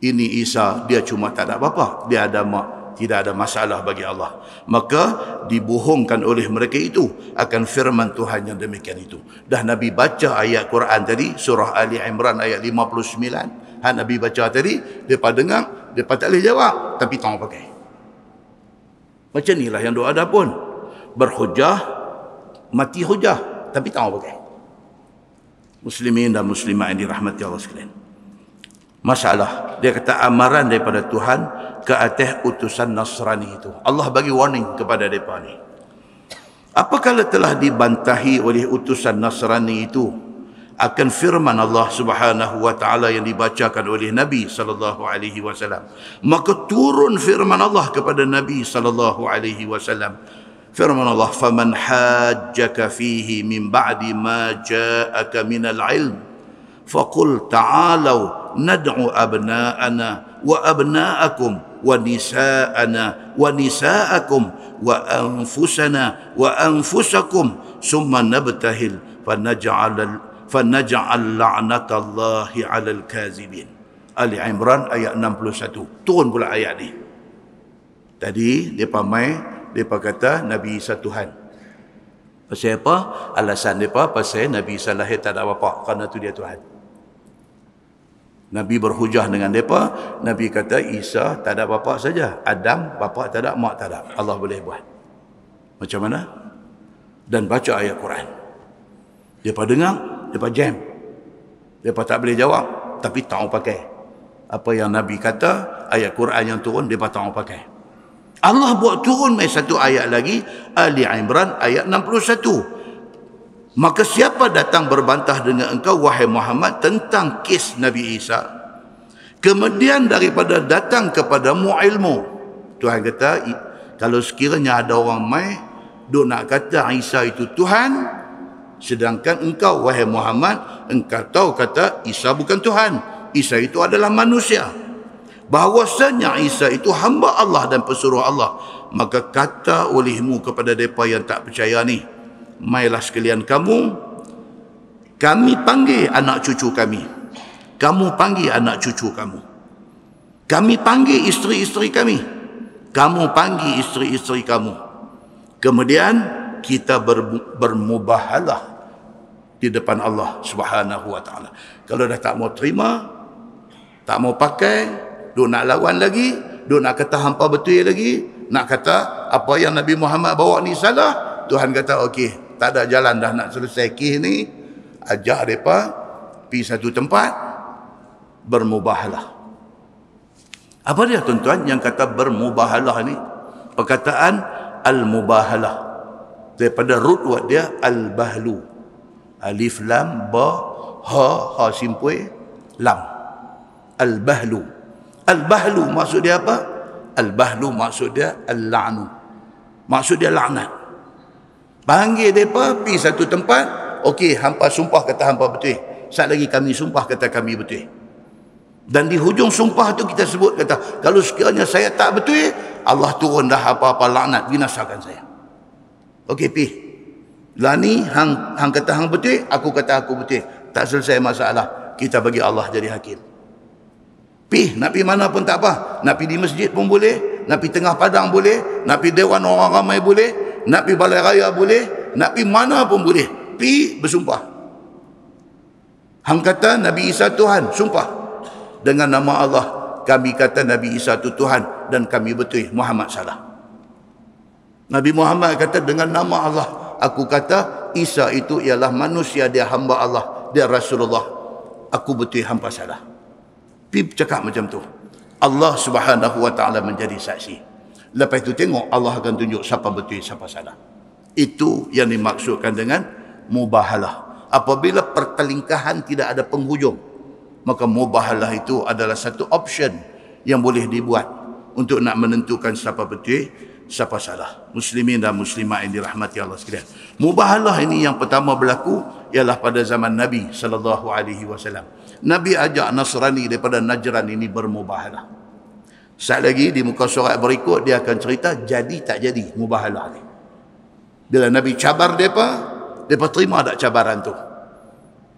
Ini Isa, dia cuma tak ada bapa, dia ada mak, tidak ada masalah bagi Allah. Maka dibohongkan oleh mereka itu akan firman Tuhan yang demikian itu. Dah Nabi baca ayat Quran tadi, surah Ali Imran ayat 59. Nabi baca tadi, depa dengar, depa tak boleh jawab, tapi tak pakai. Macam inilah yang doa ada pun. Berhujah, mati hujah, tapi tak mau pakai. Muslimin dan muslimat yang dirahmati Allah sekalian. Masalah, dia kata amaran daripada Tuhan ke atas utusan Nasrani itu. Allah bagi warning kepada mereka ni. Apakala telah dibantahi oleh utusan Nasrani itu akan firman Allah Subhanahu wa taala yang dibacakan oleh Nabi sallallahu alaihi wasallam, maka turun firman Allah kepada Nabi sallallahu alaihi wasallam. Firman Allah, faman hajjaka fihi min ba'di ma ja'aka minal ilm faqul ta'alau nad'u abna'ana wa abna'akum wa nisa'ana wa nisa'akum wa anfusana wa anfusakum summa nabtahil fanaj'al la'natallahi 'alal kazibin. Ali Imran ayat 61. Turun pula ayat ni. Tadi mereka kata Nabi Isa Tuhan. Pasal apa? Alasan mereka pasal Nabi Isa lahir tak ada bapa, kerana tu dia Tuhan. Nabi berhujah dengan mereka. Nabi kata Isa tak ada bapa saja. Adam bapa tak ada, mak tak ada. Allah boleh buat. Macam mana? Dan baca ayat Quran. Mereka dengar, mereka jam. Mereka tak boleh jawab, tapi tak mau pakai. Apa yang Nabi kata, ayat Quran yang turun, mereka tak mau pakai. Allah buat turun mai satu ayat lagi, Ali Imran ayat 61. Maka siapa datang berbantah dengan engkau wahai Muhammad tentang kes Nabi Isa, kemudian daripada datang kepadamu ilmu. Tuhan kata, kalau sekiranya ada orang mai duk nak kata Isa itu Tuhan, sedangkan engkau wahai Muhammad, engkau tahu kata Isa bukan Tuhan, Isa itu adalah manusia, bahawasanya Isa itu hamba Allah dan pesuruh Allah, maka kata olehmu kepada mereka yang tak percaya ni, mailah sekalian kami panggil anak cucu kami, kamu panggil anak cucu kami panggil isteri-isteri kami, kamu panggil isteri-isteri kamu, kemudian kita bermubahalah di depan Allah Subhanahu wa taala. Kalau dah tak mau terima, tak mau pakai, duk nak lawan lagi, duk nak kata hampa betul lagi, nak kata apa yang Nabi Muhammad bawa ni salah, Tuhan kata okey, tak ada jalan dah nak selesai kes ni, ajak mereka pergi satu tempat bermubahalah. Apa dia tuan-tuan yang kata bermubahalah ni? Perkataan al-mubahalah daripada root word dia al-bahlu, alif lam ba ha simpui lam, al-bahlu. Al-bahlu maksud dia apa? Al-bahlu maksud dia al-la'nu, maksud dia laknat. Panggil mereka pergi satu tempat, okey, hampa sumpah kata hampa betul, sat lagi kami sumpah kata kami betul, dan di hujung sumpah tu kita sebut kata, kalau sekiranya saya tak betul, Allah turun dah apa-apa laknat, binasakan saya. Okey, pergi lah ni, hang kata hang betul, aku kata aku betul, tak selesai masalah, kita bagi Allah jadi hakim. Nak pergi mana pun tak apa, nak pergi di masjid pun boleh, nak pergi tengah padang boleh, nak pergi dewan orang ramai boleh, nak pergi balai raya boleh, nak pergi mana pun boleh, pergi bersumpah. Hang kata Nabi Isa Tuhan, sumpah dengan nama Allah, kami kata Nabi Isa itu Tuhan dan kami betul Muhammad salah. Nabi Muhammad kata dengan nama Allah, aku kata Isa itu ialah manusia, dia hamba Allah, dia Rasulullah, aku betul hampa salah. Pergi cakap macam tu, Allah Subhanahu wa taala menjadi saksi. Lepas itu tengok Allah akan tunjuk siapa betul siapa salah. Itu yang dimaksudkan dengan mubahalah. Apabila pertelingkahan tidak ada penghujung, maka mubahalah itu adalah satu option yang boleh dibuat untuk nak menentukan siapa betul siapa salah. Muslimin dan muslimat yang dirahmati Allah sekalian, mubahalah ini yang pertama berlaku ialah pada zaman Nabi sallallahu alaihi wasallam. Nabi ajak Nasrani daripada Najran ini bermubahalah. Sekali lagi di muka surat berikut dia akan cerita jadi tak jadi mubahalah ni. Bila Nabi cabar mereka terima tak cabaran tu?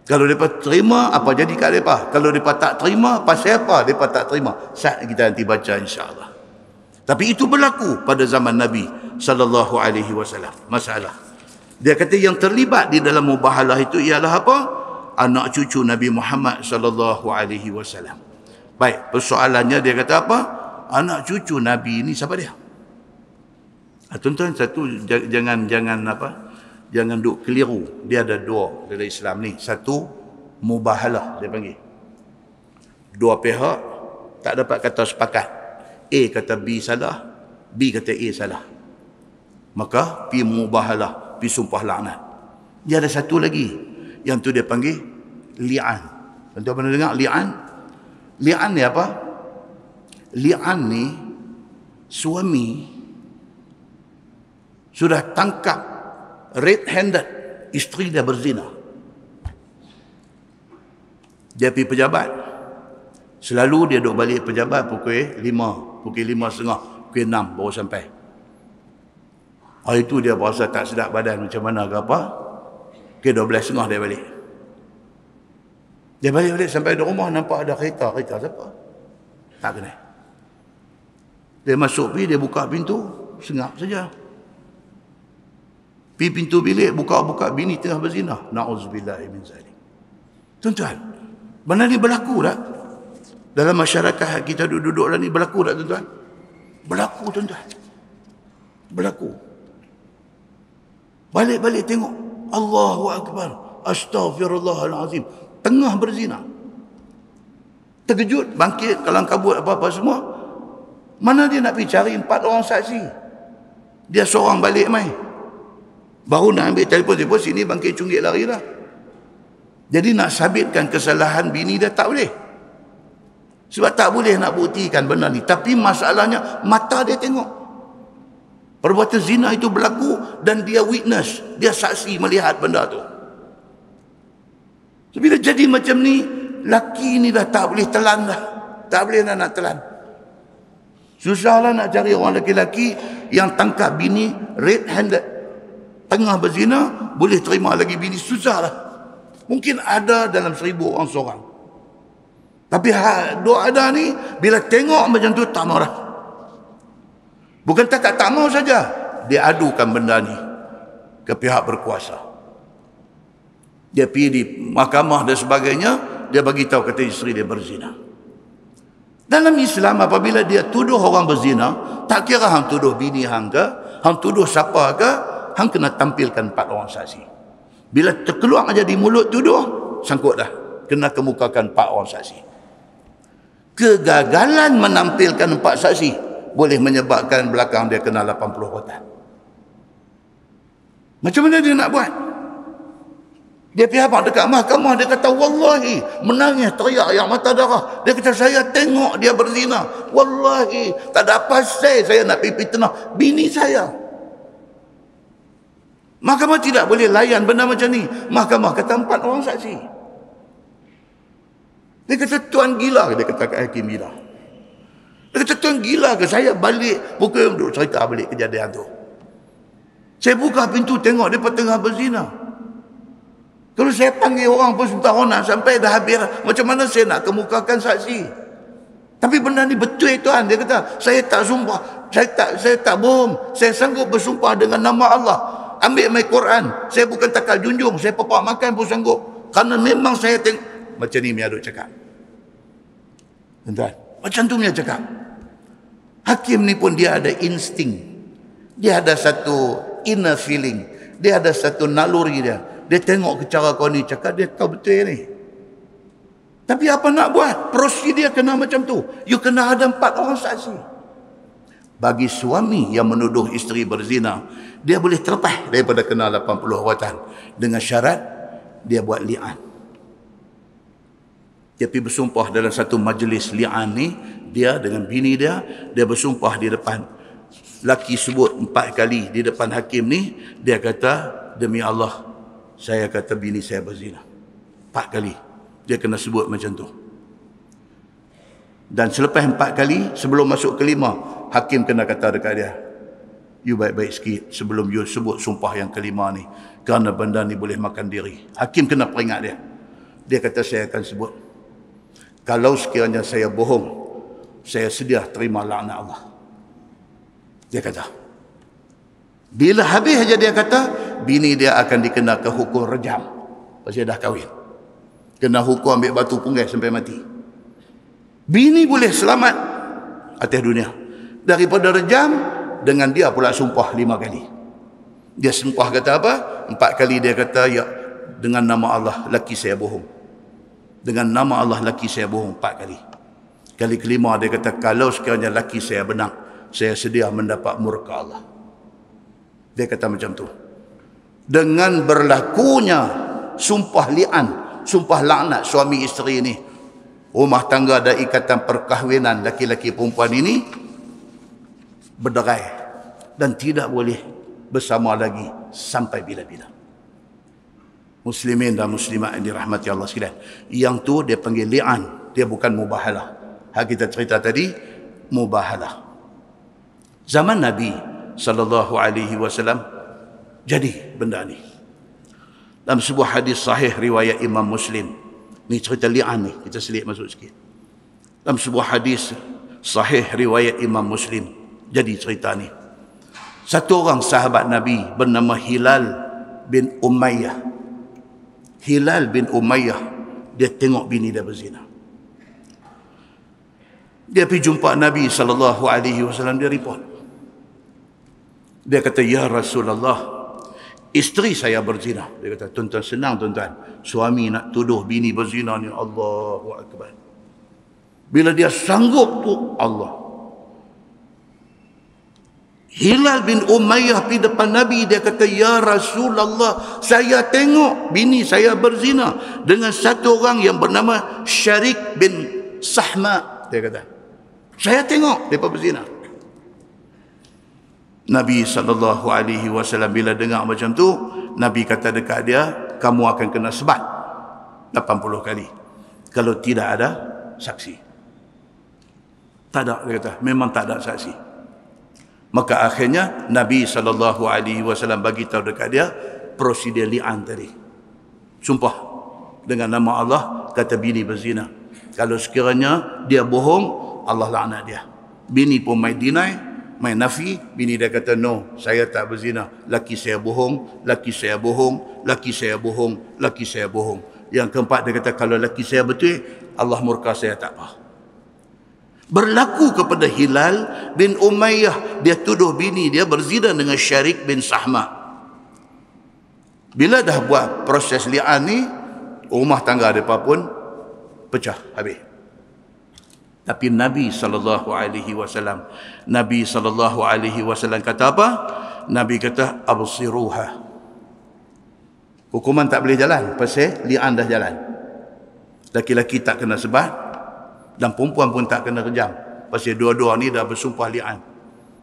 Kalau mereka terima, apa jadi kat mereka? Kalau mereka tak terima, pasal apa mereka tak terima? Saat kita nanti baca insya-Allah. Tapi itu berlaku pada zaman Nabi sallallahu alaihi wasallam. Masalah, dia kata yang terlibat di dalam mubahalah itu ialah apa? Anak cucu Nabi Muhammad sallallahu alaihi wasallam. Baik, persoalannya dia kata apa? Anak cucu Nabi ini siapa dia? Tuan-tuan, satu jangan apa? Jangan duk keliru. Dia ada dua dalam Islam ni. Satu mubahalah dia panggil. Dua pihak tak dapat kata sepakat. A kata B salah, B kata A salah. Maka pi mubahalah, pi sumpah laknat. Dia ada satu lagi yang tu dia panggil li'an. Tuan-tuan pernah dengar li'an? Li'an ni apa? Li'an ni suami sudah tangkap red-handed isteri dia berzina. Dia pergi pejabat. Selalu dia duduk balik pejabat pukul 5, pukul 5.30, pukul 6 baru sampai. Hari itu dia berasa tak sedap badan macam mana ke apa. Pukul 12.30 dia balik. Dia balik sampai di rumah nampak ada kereta siapa? Tak kenal. Dia masuk pergi, dia buka pintu, sengap saja. Pergi pintu bilik, buka-buka, bini tengah berzina. Na'udzubillah min zalik. Tuan-tuan, benda ni berlaku tak? Dalam masyarakat kita duduk-duduk lah ni, berlaku tak tuan-tuan? Berlaku tuan-tuan. Berlaku. Balik-balik tengok. Allahu Akbar. Astaghfirullahalazim. Tengah berzina. Terkejut, bangkit, kalang kabut apa-apa semua. Mana dia nak pergi cari 4 orang saksi? Dia seorang balik mai. Baru nak ambil telefon, sini bangkit cunggit lari lah. Jadi nak sabitkan kesalahan bini dia tak boleh. Sebab tak boleh nak buktikan benda ni. Tapi masalahnya, mata dia tengok. Perbuatan zina itu berlaku dan dia witness. Dia saksi melihat benda tu. So, bila jadi macam ni, laki ni dah tak boleh telan dah. Tak boleh nak telan. Susahlah nak cari orang lelaki yang tangkap bini red-handed. Tengah berzina, boleh terima lagi bini. Susahlah. Mungkin ada dalam 1000 orang seorang. Tapi dua ada ni, bila tengok macam tu, tak marah. Bukan tak mau saja. Dia adukan benda ni ke pihak berkuasa. Dia pergi di mahkamah dan sebagainya, dia bagi tahu kata isteri dia berzina. Dalam Islam apabila dia tuduh orang berzina, tak kira hang tuduh bini hang ke, hang tuduh siapa ke, hang kena tampilkan 4 orang saksi. Bila terkeluar aja di mulut tuduh, sangkut dah. Kena kemukakan 4 orang saksi. Kegagalan menampilkan 4 saksi boleh menyebabkan belakang dia kena 80 rotan. Macam mana dia nak buat? Dia pergi abang dekat mahkamah, dia kata wallahi, menangis teriak yang mata darah. Dia kata saya tengok dia berzina. Wallahi, tak ada apa saya nak pergi fitnah bini saya. Mahkamah tidak boleh layan benda macam ni. Mahkamah kata 4 orang saksi. Dia kata tuan gila ke? Dia kata kat hakim gila. Dia kata tuan gila ke? Saya balik pukul duduk cerita balik kejadian tu. Saya buka pintu tengok dia tengah berzina. Kalau saya panggil orang pun sebentar nak sampai dah habis. Macam mana saya nak kemukakan saksi? Tapi benda ni betul tuan. Dia kata saya tak sumpah. Saya tak bohong. Saya sanggup bersumpah dengan nama Allah. Ambil mai Quran. Saya bukan takal junjung. Saya pepak makan pun sanggup. Kerana memang saya tengok. Macam ni Mia duk cakap. Tuan-tuan, macam tu Mia cakap. Hakim ni pun dia ada insting. Dia ada satu inner feeling. Dia ada satu naluri dia. Dia tengok ke cara kau ni cakap, dia tahu betul ni. Tapi apa nak buat? Prosedur kena macam tu. You kena ada 4 orang saksi. Bagi suami yang menuduh isteri berzina, dia boleh terlepas daripada kena 80 rawatan. Dengan syarat, dia buat li'an. Dia pergi bersumpah dalam satu majlis li'an ni, dia dengan bini dia bersumpah di depan. Laki sebut 4 kali di depan hakim ni, dia kata, demi Allah, saya kata bini saya berzina. 4 kali. Dia kena sebut macam tu. Dan selepas 4 kali, sebelum masuk kelima, hakim kena kata dekat dia, you baik-baik sikit sebelum you sebut sumpah yang kelima ni. Kerana benda ni boleh makan diri. Hakim kena peringat dia. Dia kata saya akan sebut. Kalau sekiranya saya bohong, saya sedia terima laknat Allah. Dia kata. Bila habis aja dia kata, bini dia akan dikenakan hukum rejam. Pasal dah kahwin. Kena hukum ambil batu punggai sampai mati. Bini boleh selamat atas dunia. Daripada rejam, dengan dia pula sumpah 5 kali. Dia sumpah kata apa? 4 kali dia kata, ya, dengan nama Allah, laki saya bohong. Dengan nama Allah, laki saya bohong 4 kali. Kali kelima dia kata, kalau sekiranya laki saya benar, saya sedia mendapat murka Allah. Dia kata macam tu. Dengan berlakunya sumpah li'an, sumpah laknat suami isteri ini, rumah tangga dan ikatan perkahwinan laki-laki perempuan ini berderai dan tidak boleh bersama lagi sampai bila-bila. Muslimin dan muslimat yang dirahmati Allah sekalian. Yang tu dia panggil li'an. Dia bukan mubahalah. Hak kita cerita tadi, mubahalah. Zaman Nabi SAW jadi benda ni. Dalam sebuah hadis sahih riwayat Imam Muslim. Ni cerita li'an ni. Kita selit masuk sikit. Dalam sebuah hadis Sahih riwayat Imam Muslim. Jadi cerita ni, satu orang sahabat Nabi bernama Hilal bin Umayyah. Hilal bin Umayyah, dia tengok bini dia berzina. Dia pergi jumpa Nabi SAW, dia report. Dia kata, ya Rasulullah, isteri saya berzina. Dia kata, tuan-tuan, senang tuan-tuan. Suami nak tuduh bini berzina ni, Allahu Akbar. Bila dia sanggup tu, Allah. Hilal bin Umayyah pergi depan Nabi, dia kata, ya Rasulullah, saya tengok bini saya berzina dengan satu orang yang bernama Syarik bin Sahma. Dia kata, saya tengok mereka berzina. Nabi SAW bila dengar macam tu, Nabi kata dekat dia, kamu akan kena sebat 80 kali kalau tidak ada saksi. Tak ada, dia kata, memang tak ada saksi. Maka akhirnya Nabi SAW bagi tahu dekat dia prosedur li'an tadi. Sumpah dengan nama Allah, kata bini berzina. Kalau sekiranya dia bohong, Allah laknat dia. Bini pun main deny, main nafi. Bini dia kata, no, saya tak berzina. Laki saya bohong, laki saya bohong, laki saya bohong, laki saya bohong. Yang keempat dia kata, kalau laki saya betul, Allah murka saya, tak apa. Berlaku kepada Hilal bin Umayyah. Dia tuduh bini dia berzina dengan Syarik bin Sahma. Bila dah buat proses li'an ni, rumah tangga mereka pun pecah habis. Tapi Nabi SAW kata apa? Nabi kata, absiruha. Hukuman tak boleh jalan pasal li'an dah jalan. Laki-laki tak kena sebat dan perempuan pun tak kena rejam pasal dua-dua ni dah bersumpah li'an.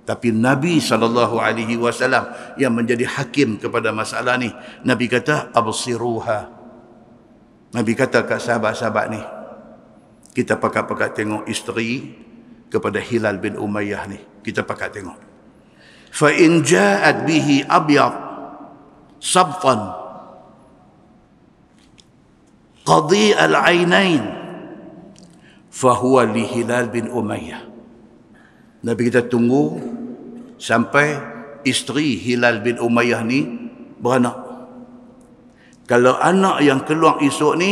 Tapi Nabi SAW yang menjadi hakim kepada masalah ni, Nabi kata, absiruha. Nabi kata kat sahabat-sahabat ni, kita pakat-pakat tengok isteri kepada Hilal bin Umayyah ni. Kita pakat tengok. Fa in ja'at bihi abyad sabtan qadi al-ainain fa huwa li Hilal bin Umayyah. Nabi kita tunggu sampai isteri Hilal bin Umayyah ni beranak. Kalau anak yang keluar esok ni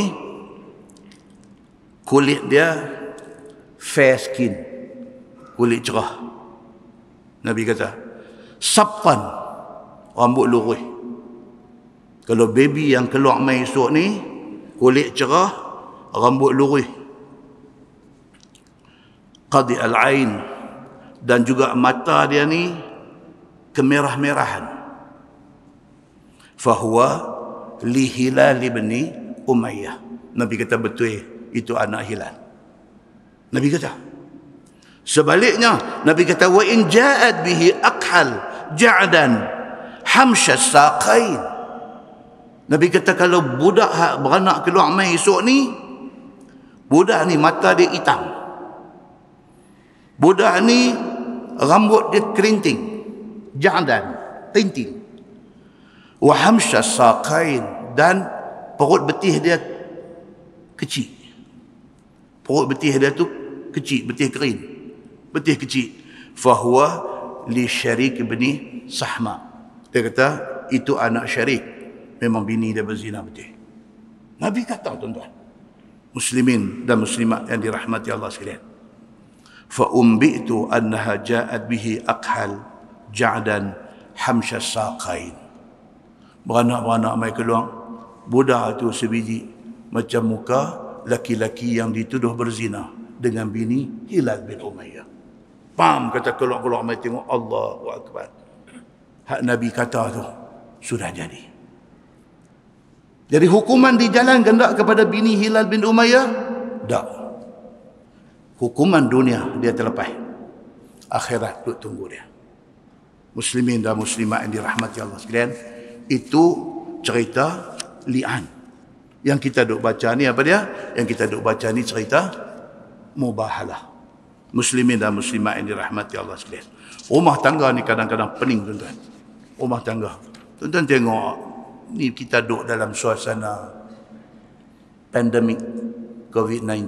kulit dia fair skin, kulit cerah. Nabi kata, sabtan, rambut lurus. Kalau baby yang keluar mai esok ni kulit cerah, rambut lurus. Qadi al-ain, dan juga mata dia ni kemerah-merahan. Fahuwa li Hilal bin Umayyah. Nabi kata, betul, itu anak Hilal. Nabi kata. Sebaliknya, Nabi kata, wa in ja'at bihi akhal ja'dan hamsha saqain. Nabi kata, kalau budak beranak keluar mai esok ni, budak ni mata dia hitam, budak ni rambut dia kerinting, ja'dan, tinting, wa hamsha saqain, dan perut betih dia kecil. Perut betih dia tu kecil, betih kering, betih kecil. Fahuwa li Syarik bin Sahma. Dia kata, itu anak Syarik, memang bini dia berzina betih. Nabi kata, tuan-tuan, muslimin dan muslimat yang dirahmati Allah sekalian, fa umbitu annaha ja'at bihi akhal ja'dan hamsha saqain. Beranak-beranak mai keluar, budak tu sebiji macam muka laki-laki yang dituduh berzina dengan bini Hilal bin Umayyah. Pam, kata keluar-keluar mai tengok, Allahu Akbar. Hak Nabi kata tu sudah jadi. Jadi hukuman dijalankan tak kepada bini Hilal bin Umayyah? Tak. Hukuman dunia dia terlepas. Akhirat duk tunggu dia. Muslimin dan muslimat yang dirahmati Allah sekalian, itu cerita li'an. Yang kita duk baca ni apa dia? Yang kita duk baca ni cerita mubahalah. Muslimin dan muslimat yang dirahmati Allah sekalian. Rumah tangga ni kadang-kadang pening, tuan-tuan. Rumah tangga. Tuan-tuan tengok, ni kita duk dalam suasana pandemik COVID-19.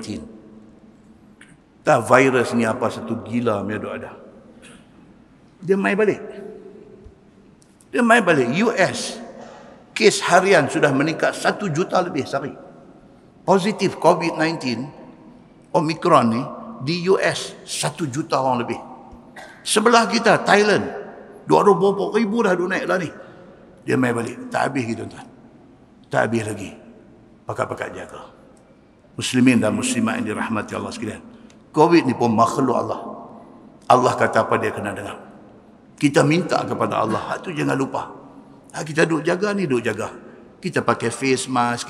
Tak, virus ni apa satu gila punya duk ada. Dia mai balik. US, kes harian sudah meningkat 1 juta lebih sehari. Positif COVID-19, Omicron ni, di US 1 juta orang lebih. Sebelah kita, Thailand, 200 ribu dah duk naik lah ni. Dia mai balik. Tak habis gitu, tuan. Tak habis lagi. Pakat-pakat jaga. Muslimin dan muslimat yang dirahmati Allah sekalian. COVID ni pun makhluk Allah. Allah kata apa dia kena dengar. Kita minta kepada Allah. Itu jangan lupa. Kita duk jaga ni, duk jaga. Kita pakai face mask,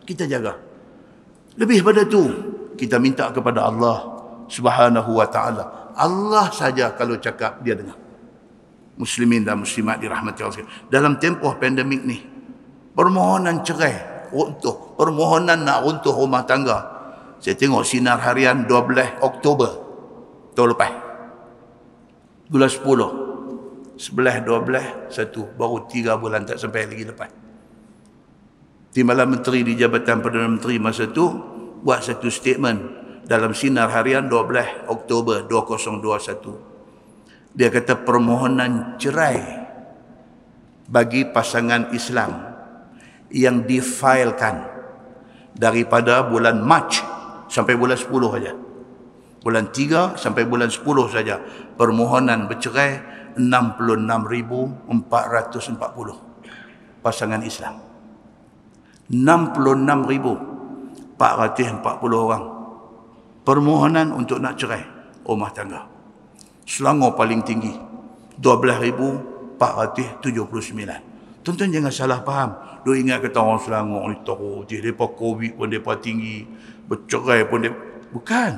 kita jaga. Lebih pada tu, kita minta kepada Allah Subhanahu wa ta'ala. Allah saja kalau cakap, dia dengar. Muslimin dan muslimat dirahmati Allah sekalian. Dalam tempoh pandemik ni, permohonan cerai runtuh, permohonan nak runtuh rumah tangga. Saya tengok sinar harian 12 Oktober tahun lepas. Bulan 10, 11, 12, 1, baru 3 bulan tak sampai lagi lepas. Timbalan Menteri di Jabatan Perdana Menteri masa tu buat satu statement dalam sinar harian 12 Oktober 2021. Dia kata permohonan cerai bagi pasangan Islam yang difailkan daripada bulan Mac sampai bulan 10 saja. Bulan 3 sampai bulan 10 saja permohonan bercerai 66,440 pasangan Islam. 66,440 orang permohonan untuk nak cerai rumah tangga. Selangor paling tinggi 12,479. Tuan-tuan jangan salah faham. Duk ingat kata orang Selangor ni teruk, depa COVID pun depa tinggi, bercerai pun depa bukan.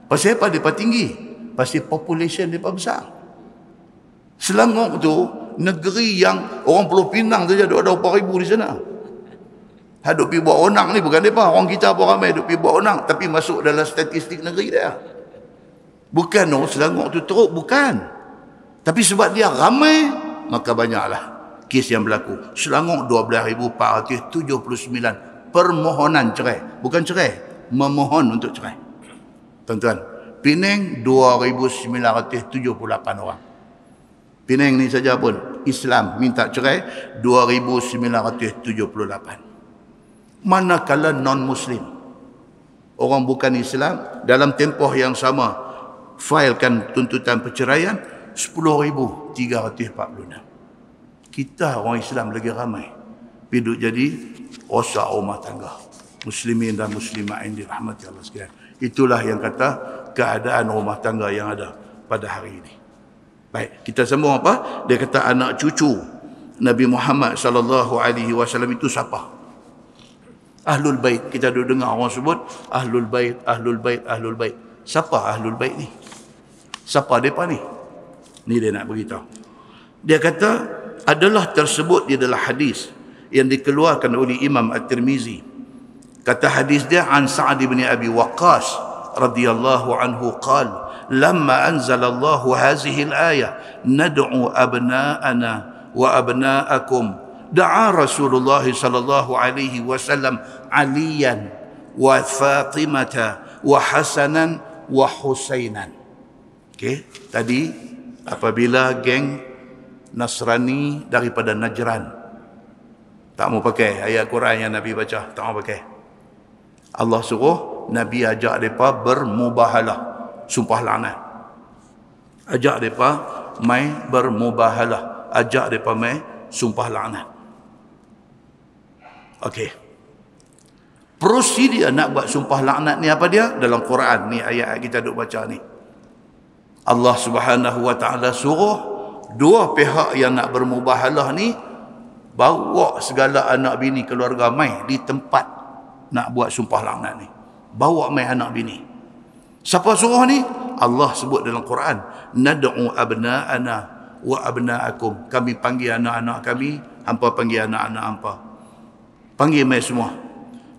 Pasal apa depa tinggi? Pasal population depa besar. Selangor tu negeri yang orang Pulau Pinang saja ada 4,000 di sana. Haduk pergi buat onang ni bukan depa, orang kita pun ramai duk pergi buat onang tapi masuk dalam statistik negeri dia. Bukan orang Selangor tu teruk, bukan. Tapi sebab dia ramai, maka banyaklah kes yang berlaku. Selangor 12,479 permohonan cerai. Bukan cerai, memohon untuk cerai. Tuan-tuan, Penang 2,978 orang. Penang ni saja pun Islam minta cerai 2,978. Manakala non-Muslim, orang bukan Islam, dalam tempoh yang sama failkan tuntutan perceraian 10,346. Kita orang Islam lagi ramai hidup jadi rosak rumah tangga. Muslimin dan muslimat yang dirahmati Allah sekalian. Itulah yang kata keadaan rumah tangga yang ada pada hari ini. Baik, kita sambung apa? Dia kata anak cucu Nabi Muhammad sallallahu alaihi wasallam itu siapa? Ahlul Bait. Kita dulu dengar orang sebut Ahlul Bait, Ahlul Bait, Ahlul Bait. Siapa Ahlul Bait ni? Siapa mereka ni? Ni dia nak beritahu. Dia kata adalah tersebut di dalam hadis yang dikeluarkan oleh Imam At-Tirmizi. Kata hadis dia an Sa'ad bin Abi Waqqas radhiyallahu anhu qala lamma anzalallahu hadhihi al-ayah nad'u abna'ana wa abna'akum da'a Rasulullah sallallahu alaihi wasallam Aliyan wa Fatimata wa Hasanan wa Husainan. Okey, tadi apabila geng Nasrani daripada Najran tak mau pakai ayat Quran yang Nabi baca, tak mau pakai. Allah suruh Nabi ajak mereka bermubahalah, sumpah laknat. Ajak mereka mai bermubahalah, ajak mereka mai sumpah laknat. Okey. Prosedur nak buat sumpah laknat ni apa dia? Dalam Quran ni ayat kita duk baca ni. Allah Subhanahu wa taala suruh dua pihak yang nak bermubahalah ni bawa segala anak bini keluarga mai di tempat nak buat sumpah laknat ni. Bawa mai anak bini. Siapa suruh ni? Allah sebut dalam Quran, nad'u abna'ana wa abna'akum. Kami panggil anak-anak kami, hampa panggil anak-anak hampa. Panggil mai semua.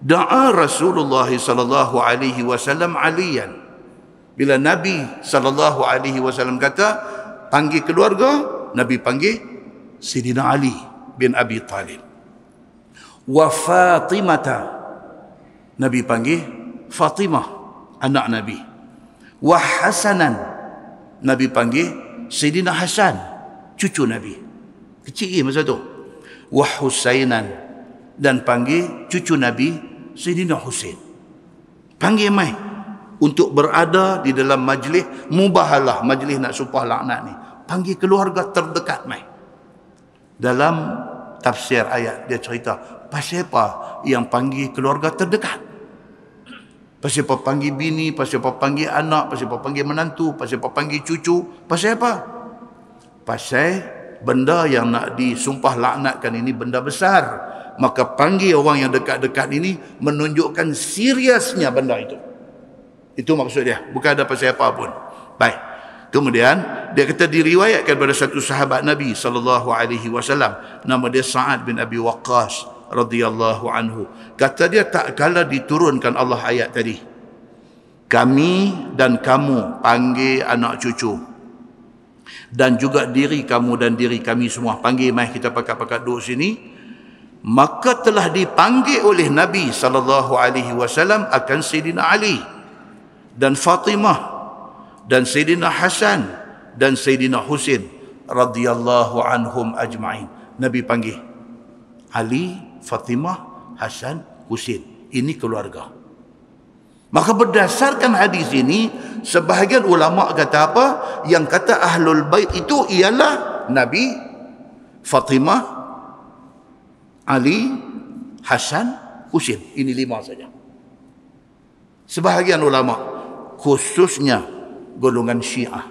Da'a Rasulullah sallallahu alaihi wasallam Aliyan. Bila Nabi sallallahu alaihi wasallam kata panggil keluarga, Nabi panggil Sayyidina Ali bin Abi Talib. Wa Fatimata, Nabi panggil Fatimah, anak Nabi. Wa Hasanan, Nabi panggil Sayyidina Hasan, cucu Nabi. Kecil masa tu. Wa Husainan, dan panggil cucu Nabi Sayyidina Husain. Panggil mai untuk berada di dalam majlis mubahalah, majlis nak sumpah laknat ni. Panggil keluarga terdekat mai. Dalam tafsir ayat dia cerita, pasal apa yang panggil keluarga terdekat? Pasal apa panggil bini, pasal apa panggil anak, pasal apa panggil menantu, pasal apa panggil cucu, pasal apa? Pasal benda yang nak disumpah laknatkan ini benda besar. Maka panggil orang yang dekat-dekat ini menunjukkan seriusnya benda itu. Itu maksud dia, bukan ada pasal apa pun. Baik. Kemudian dia kata diriwayatkan pada satu sahabat Nabi SAW, nama dia Sa'ad bin Abi Waqqas radhiyallahu anhu. Kata dia, tak kala diturunkan Allah ayat tadi, kami dan kamu panggil anak cucu, dan juga diri kamu dan diri kami semua panggil, mai kita pakat-pakat duduk sini, maka telah dipanggil oleh Nabi SAW akan Sayyidina Ali dan Fatimah dan Sayyidina Hasan dan Sayyidina Husain radhiyallahu anhum ajma'in. Nabi panggil Ali, Fatimah, Hasan, Husain. Ini keluarga. Maka berdasarkan hadis ini, sebahagian ulama kata apa? Yang kata Ahlul Bait itu ialah Nabi, Fatimah, Ali, Hasan, Husain. Ini 5 saja. Sebahagian ulama, khususnya golongan Syiah.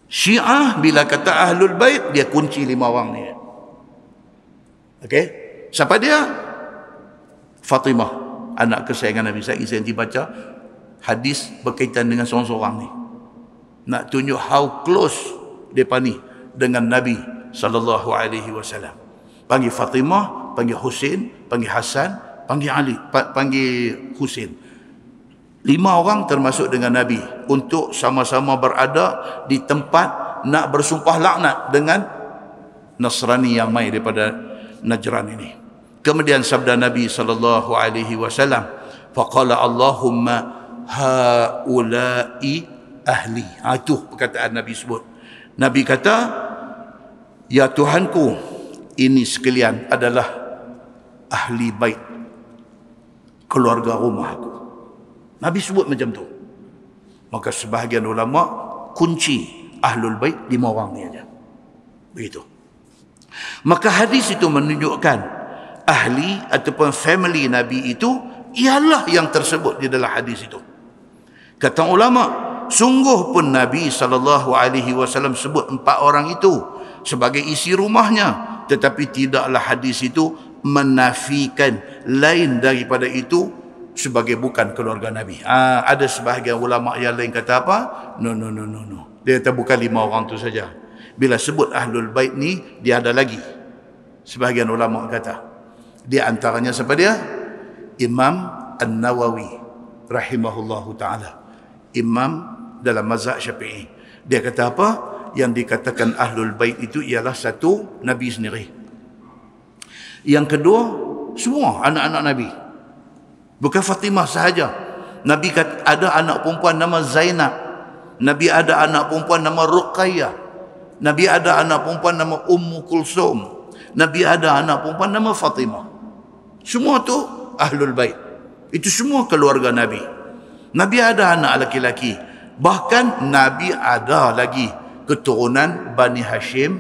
Syiah bila kata Ahlul Bait, dia kunci 5 orang ni. Okey? Siapa dia? Fatimah, anak kesayangan Nabi. Saya nanti baca hadis berkaitan dengan seorang-seorang ni. Nak tunjuk how close depa ni dengan Nabi SAW. Panggil Fatimah, panggil Husain, panggil Hasan, panggil Ali, panggil Husain. 5 orang termasuk dengan Nabi untuk sama-sama berada di tempat nak bersumpah laknat dengan Nasrani yang mai daripada Najran ini. Kemudian sabda Nabi SAW, faqala Allahumma haula'i ahli. Itu perkataan Nabi sebut. Nabi kata, ya Tuhanku, ini sekalian adalah ahli bait, keluarga rumah aku. Nabi sebut macam tu. Maka sebahagian ulama kunci Ahlul Bait 5 orang ni aja. Begitu. Maka hadis itu menunjukkan ahli ataupun family Nabi itu ialah yang tersebut di dalam hadis itu. Kata ulama, sungguh pun Nabi SAW sebut 4 orang itu sebagai isi rumahnya, tetapi tidaklah hadis itu menafikan lain daripada itu sebagai bukan keluarga Nabi. Ada sebahagian ulama yang lain kata apa? No. Dia kata bukan 5 orang tu saja. Bila sebut Ahlul Bait ni, dia ada lagi. Sebahagian ulama kata. Di antaranya siapa dia? Imam An-Nawawi rahimahullahu ta'ala. Imam dalam mazhab Syafi'i. Dia kata apa? Yang dikatakan Ahlul Bait itu ialah satu, Nabi sendiri. Yang kedua, semua anak-anak Nabi. Bukan Fatimah sahaja. Nabi ada anak perempuan nama Zainab. Nabi ada anak perempuan nama Ruqayyah. Nabi ada anak perempuan nama Ummu Kulsum. Nabi ada anak perempuan nama Fatimah. Semua tu Ahlul Bait. Itu semua keluarga Nabi. Nabi ada anak laki-laki. Bahkan Nabi ada lagi keturunan Bani Hashim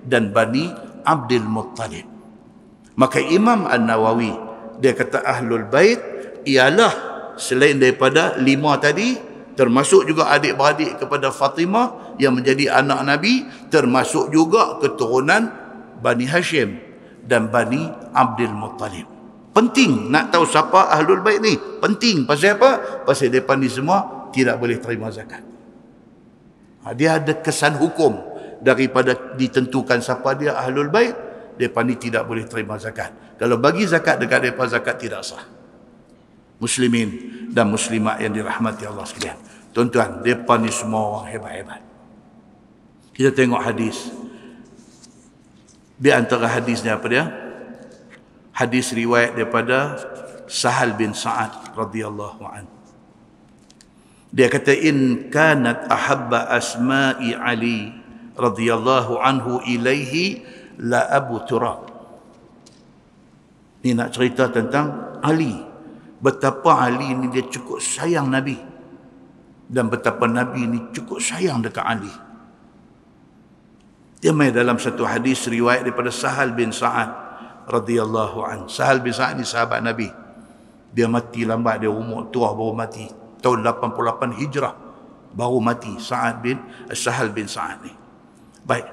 dan Bani Abdul Muttalib. Maka Imam An-Nawawi, dia kata Ahlul Bait ialah selain daripada 5 tadi, termasuk juga adik-beradik kepada Fatimah yang menjadi anak Nabi, termasuk juga keturunan Bani Hashim dan Bani Abdul Muttalib. Penting nak tahu siapa Ahlul Bait ni. Penting. Pasal apa? Pasal mereka ni semua tidak boleh terima zakat. Dia ada kesan hukum daripada ditentukan siapa dia Ahlul Bait. Mereka ni tidak boleh terima zakat. Kalau bagi zakat dekat mereka, zakat tidak sah. Muslimin dan muslimat yang dirahmati Allah sekalian. Tuan-tuan, mereka ni semua orang hebat-hebat. Kita tengok hadis. Di antara hadisnya apa dia? Hadis riwayat daripada Sahal bin Sa'ad radhiyallahu anhu. Dia kata, in kanat ahabba asma'i Ali radhiyallahu anhu ilaihi la Abu Turab. Ni nak cerita tentang Ali. Betapa Ali ni dia cukup sayang Nabi. Dan betapa Nabi ni cukup sayang dekat Ali. Dia mai dalam satu hadis riwayat daripada Sahal bin Sa'ad radhiyallahu an. Sahal bin Sa'ad ni sahabat Nabi. Dia mati lambat, dia umur tua baru mati. Tahun 88 Hijrah baru mati Sahal bin Sa'ad ni. Baik.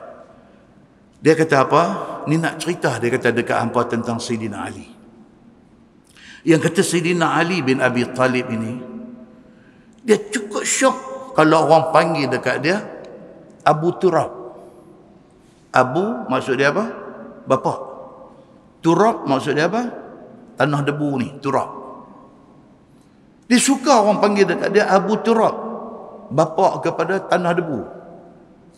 Dia kata apa? Ni nak cerita, dia kata dekat hampa tentang Sayyidina Ali. Yang kata Sayyidina Ali bin Abi Talib ini, dia cukup syok kalau orang panggil dekat dia Abu Turab. Abu maksud dia apa? Bapa. Turab maksud dia apa? Tanah debu ni, turab. Dia suka orang panggil dekat dia Abu Turab, bapa kepada tanah debu.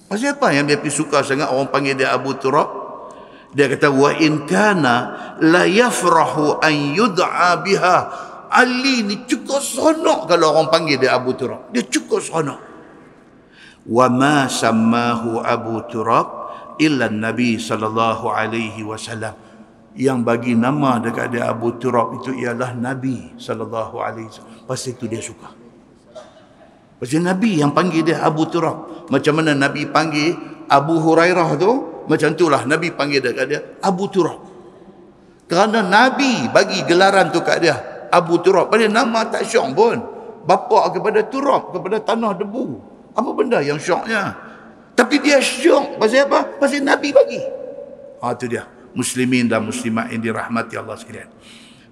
Pasal apa yang dia pergi suka sangat orang panggil dia Abu Turab? Dia kata, wa in kana la yafrahu an yud'a biha. Ali ni cukup seronok kalau orang panggil dia Abu Turab. Dia cukup seronok. Wa ma sammahu Abu Turab illa Nabi sallallahu alaihi wasallam. Yang bagi nama dekat dia Abu Turab itu ialah Nabi sallallahu alaihi wasallam. Pasal itu dia suka. Pasal Nabi yang panggil dia Abu Turab. Macam mana Nabi panggil Abu Hurairah tu, macam itulah Nabi panggil dekat dia Abu Turab. Kerana Nabi bagi gelaran tu kat dia Abu Turab. Padahal nama tak syok pun. Bapa kepada Turab, kepada tanah debu. Apa benda yang syoknya? Tapi dia syok. Pasal apa? Pasal Nabi bagi. Itu dia. Muslimin dan muslimat yang dirahmati Allah sekalian.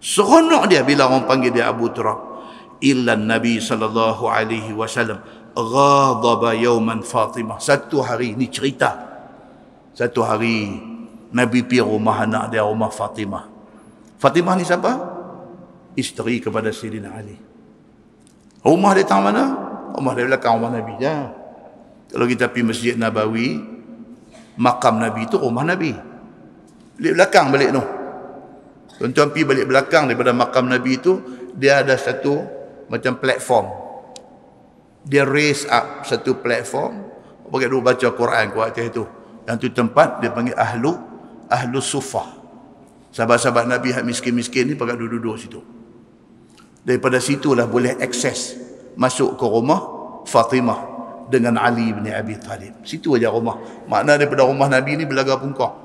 Seronok dia bila orang panggil dia Abu Turab. Illa Nabi sallallahu alaihi wasallam ghadaba yawman Fatimah. Satu hari, ni cerita. Satu hari Nabi pergi rumah anak dia, rumah Fatimah. Fatimah ni siapa? Isteri kepada Sayyidina Ali. Rumah dia tang mana? Rumah dia belakang rumah Nabi je. Kalau kita pergi Masjid Nabawi, makam Nabi tu rumah Nabi. Balik belakang balik tu. Tuan-tuan pergi balik belakang daripada makam Nabi tu, dia ada satu macam platform. Dia raise up satu platform. Pakai dulu baca Quran kat atas tu. Yang tu tempat dia panggil ahlu sufah. Sahabat-sahabat Nabi hak miskin-miskin ni pakai duduk-duduk situ. Daripada situlah boleh akses masuk ke rumah Fatimah dengan Ali bin Abi Talib. Situ aja rumah. Makna daripada rumah Nabi ni belaga pungkak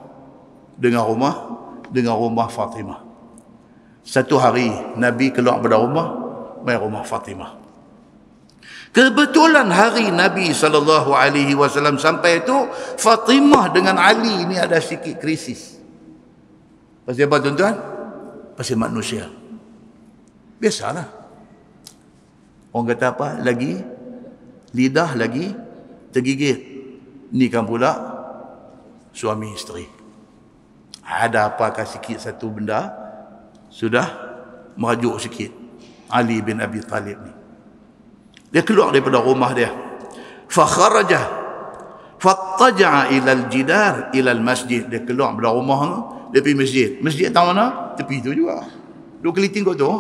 dengan rumah Fatimah. Satu hari Nabi keluar dari rumah, mai rumah Fatimah. Kebetulan hari Nabi SAW sampai itu, Fatimah dengan Ali ni ada sikit krisis. Pasal apa tuan-tuan? Pasal manusia. Biasalah. Orang kata apa? Lidah lagi tergigit. Ni kan pula suami isteri. Ada apakah sikit satu benda, sudah merajuk sikit. Ali bin Abi Talib ni. Dia keluar daripada rumah dia. Fa kharaja fattaja'a ila al-jidar ila al-masjid. Dia keluar daripada rumah tu, dia pergi masjid. Masjid tahu mana? Tepi tu juga. Dua keliting kot tu.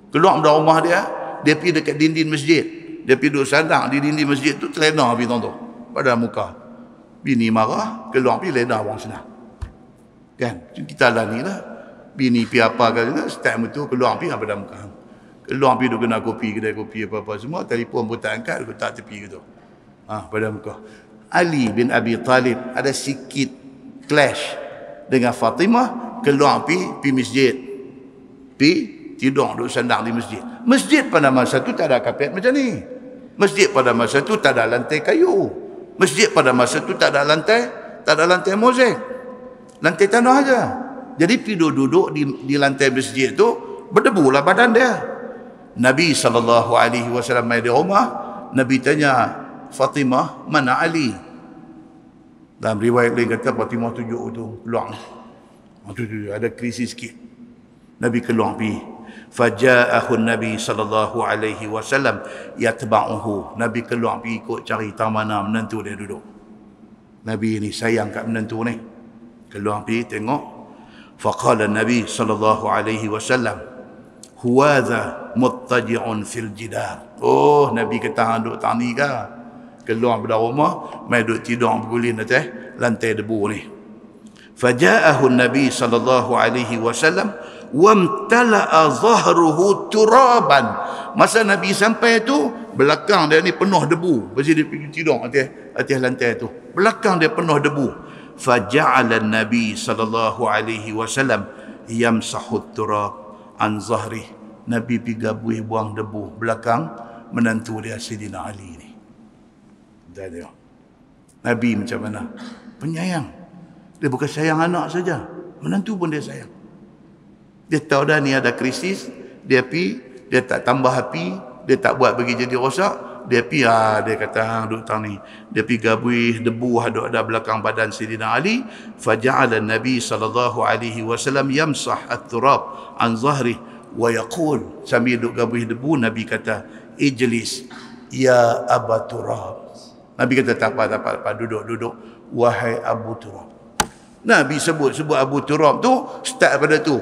Keluar dari rumah dia, dia pergi dekat dinding masjid. Dia pergi duduk sandang di dinding masjid tu, terlena pergi tu. Pada muka. Bini marah, keluar pergi lena orang senang. Kan? Kita lah ni lah. Bini pergi apa kan, style tu keluar pergi pada muka. Keluar pergi duduk kena kopi, kedai kopi apa-apa semua, telefon pun tak angkat, letak tepi gitu. Pada muka. Ali bin Abi Talib ada sikit clash dengan Fatimah, keluar pergi masjid. Pergi tidur duduk sandang di masjid. Masjid pada masa tu tak ada kapet macam ni. Masjid pada masa tu tak ada lantai kayu. Masjid pada masa tu tak ada lantai mozaik. Lantai tanah aja. Jadi pergi duduk di lantai masjid tu, berdebulah badan dia. Nabi SAW mai di rumah, Nabi tanya Fatimah, mana Ali? Dalam riwayat lain kata Fatimah tunjuk tu keluar. Ada krisis sikit. Nabi keluar pergi. Faja'ahu Nabi SAW yatba'uhu. Nabi keluar pergi ikut cari tang mana menantu dia duduk. Nabi ni sayang kat menantu ni. Keluar pergi tengok. Faqala Nabi SAW, huwadha muttaji'un fil jidar. Oh, Nabi kata hang duk tani ke? Keluar dari rumah, mai duk tidur berguling atas lantai debu ni. Faja'ahu Nabi sallallahu alaihi wasallam wamtala'a dhahruhu turaban. Masa Nabi sampai tu, belakang dia ni penuh debu. Pasal dia pergi tidur atas lantai tu. Belakang dia penuh debu. Faja'ala Nabi sallallahu alaihi wasallam yamsahu turab an zahri. Nabi pergi buang debu belakang menantu dia Sayyidina Ali ni. Dah tengok. Nabi macam mana? Penyayang. Dia bukan sayang anak saja, menantu pun dia sayang. Dia tahu dah ni ada krisis, dia tak tambah api, dia tak buat bagi jadi rosak, dia dia kata hang duk tang ni. Dia gabui debu ada belakang badan Sayyidina Ali. Faja'ala Nabi sallallahu alaihi wasallam yamsah at-turab an zahri wa yaqul, sambil duk gabui debu, Nabi kata, ijlis ya Aba Turab. Nabi kata tak apa, duduk wahai Abu Turab. Nabi sebut Abu Turab tu, start pada tu.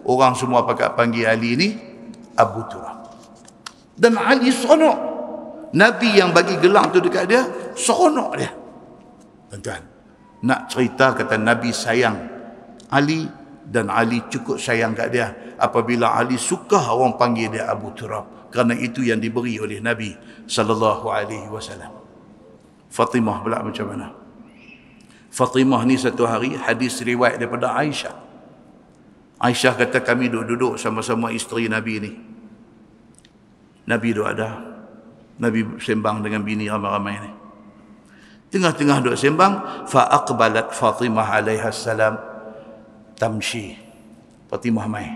Orang semua pakai panggil Ali ni Abu Turab. Dan Ali seronok. Nabi yang bagi gelang tu dekat dia, seronok dia. Tuan-tuan, nak cerita kata Nabi sayang Ali, dan Ali cukup sayang kat dia apabila Ali suka orang panggil dia Abu Turab, kerana itu yang diberi oleh Nabi sallallahu alaihi wasallam. Fatimah pula macam mana? Fatimah ni satu hari, hadis riwayat daripada Aisyah. Aisyah kata kami duduk sama-sama isteri Nabi ni. Nabi duduk ada. Nabi sembang dengan bini ramai-ramai ni. Tengah-tengah duduk sembang, fa aqbalat Fatimah alaiha salam tamshi. Fatimah mai.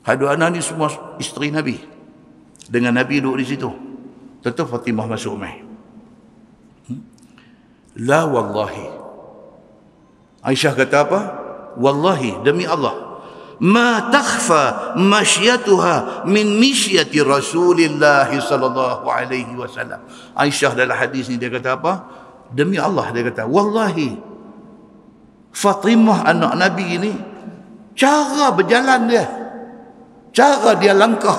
Hadu anak ni semua isteri Nabi. Dengan Nabi duduk di situ. Tentu Fatimah masuk mai. La wallahi. Aisyah kata apa? Wallahi, demi Allah, ma takhfa masyiatuha min misyati Rasulillah sallallahu alaihi wasallam. Aisyah dalam hadis ni dia kata apa? Demi Allah, dia kata, wallahi, Fatimah anak Nabi ini, cara berjalan dia, cara dia langkah,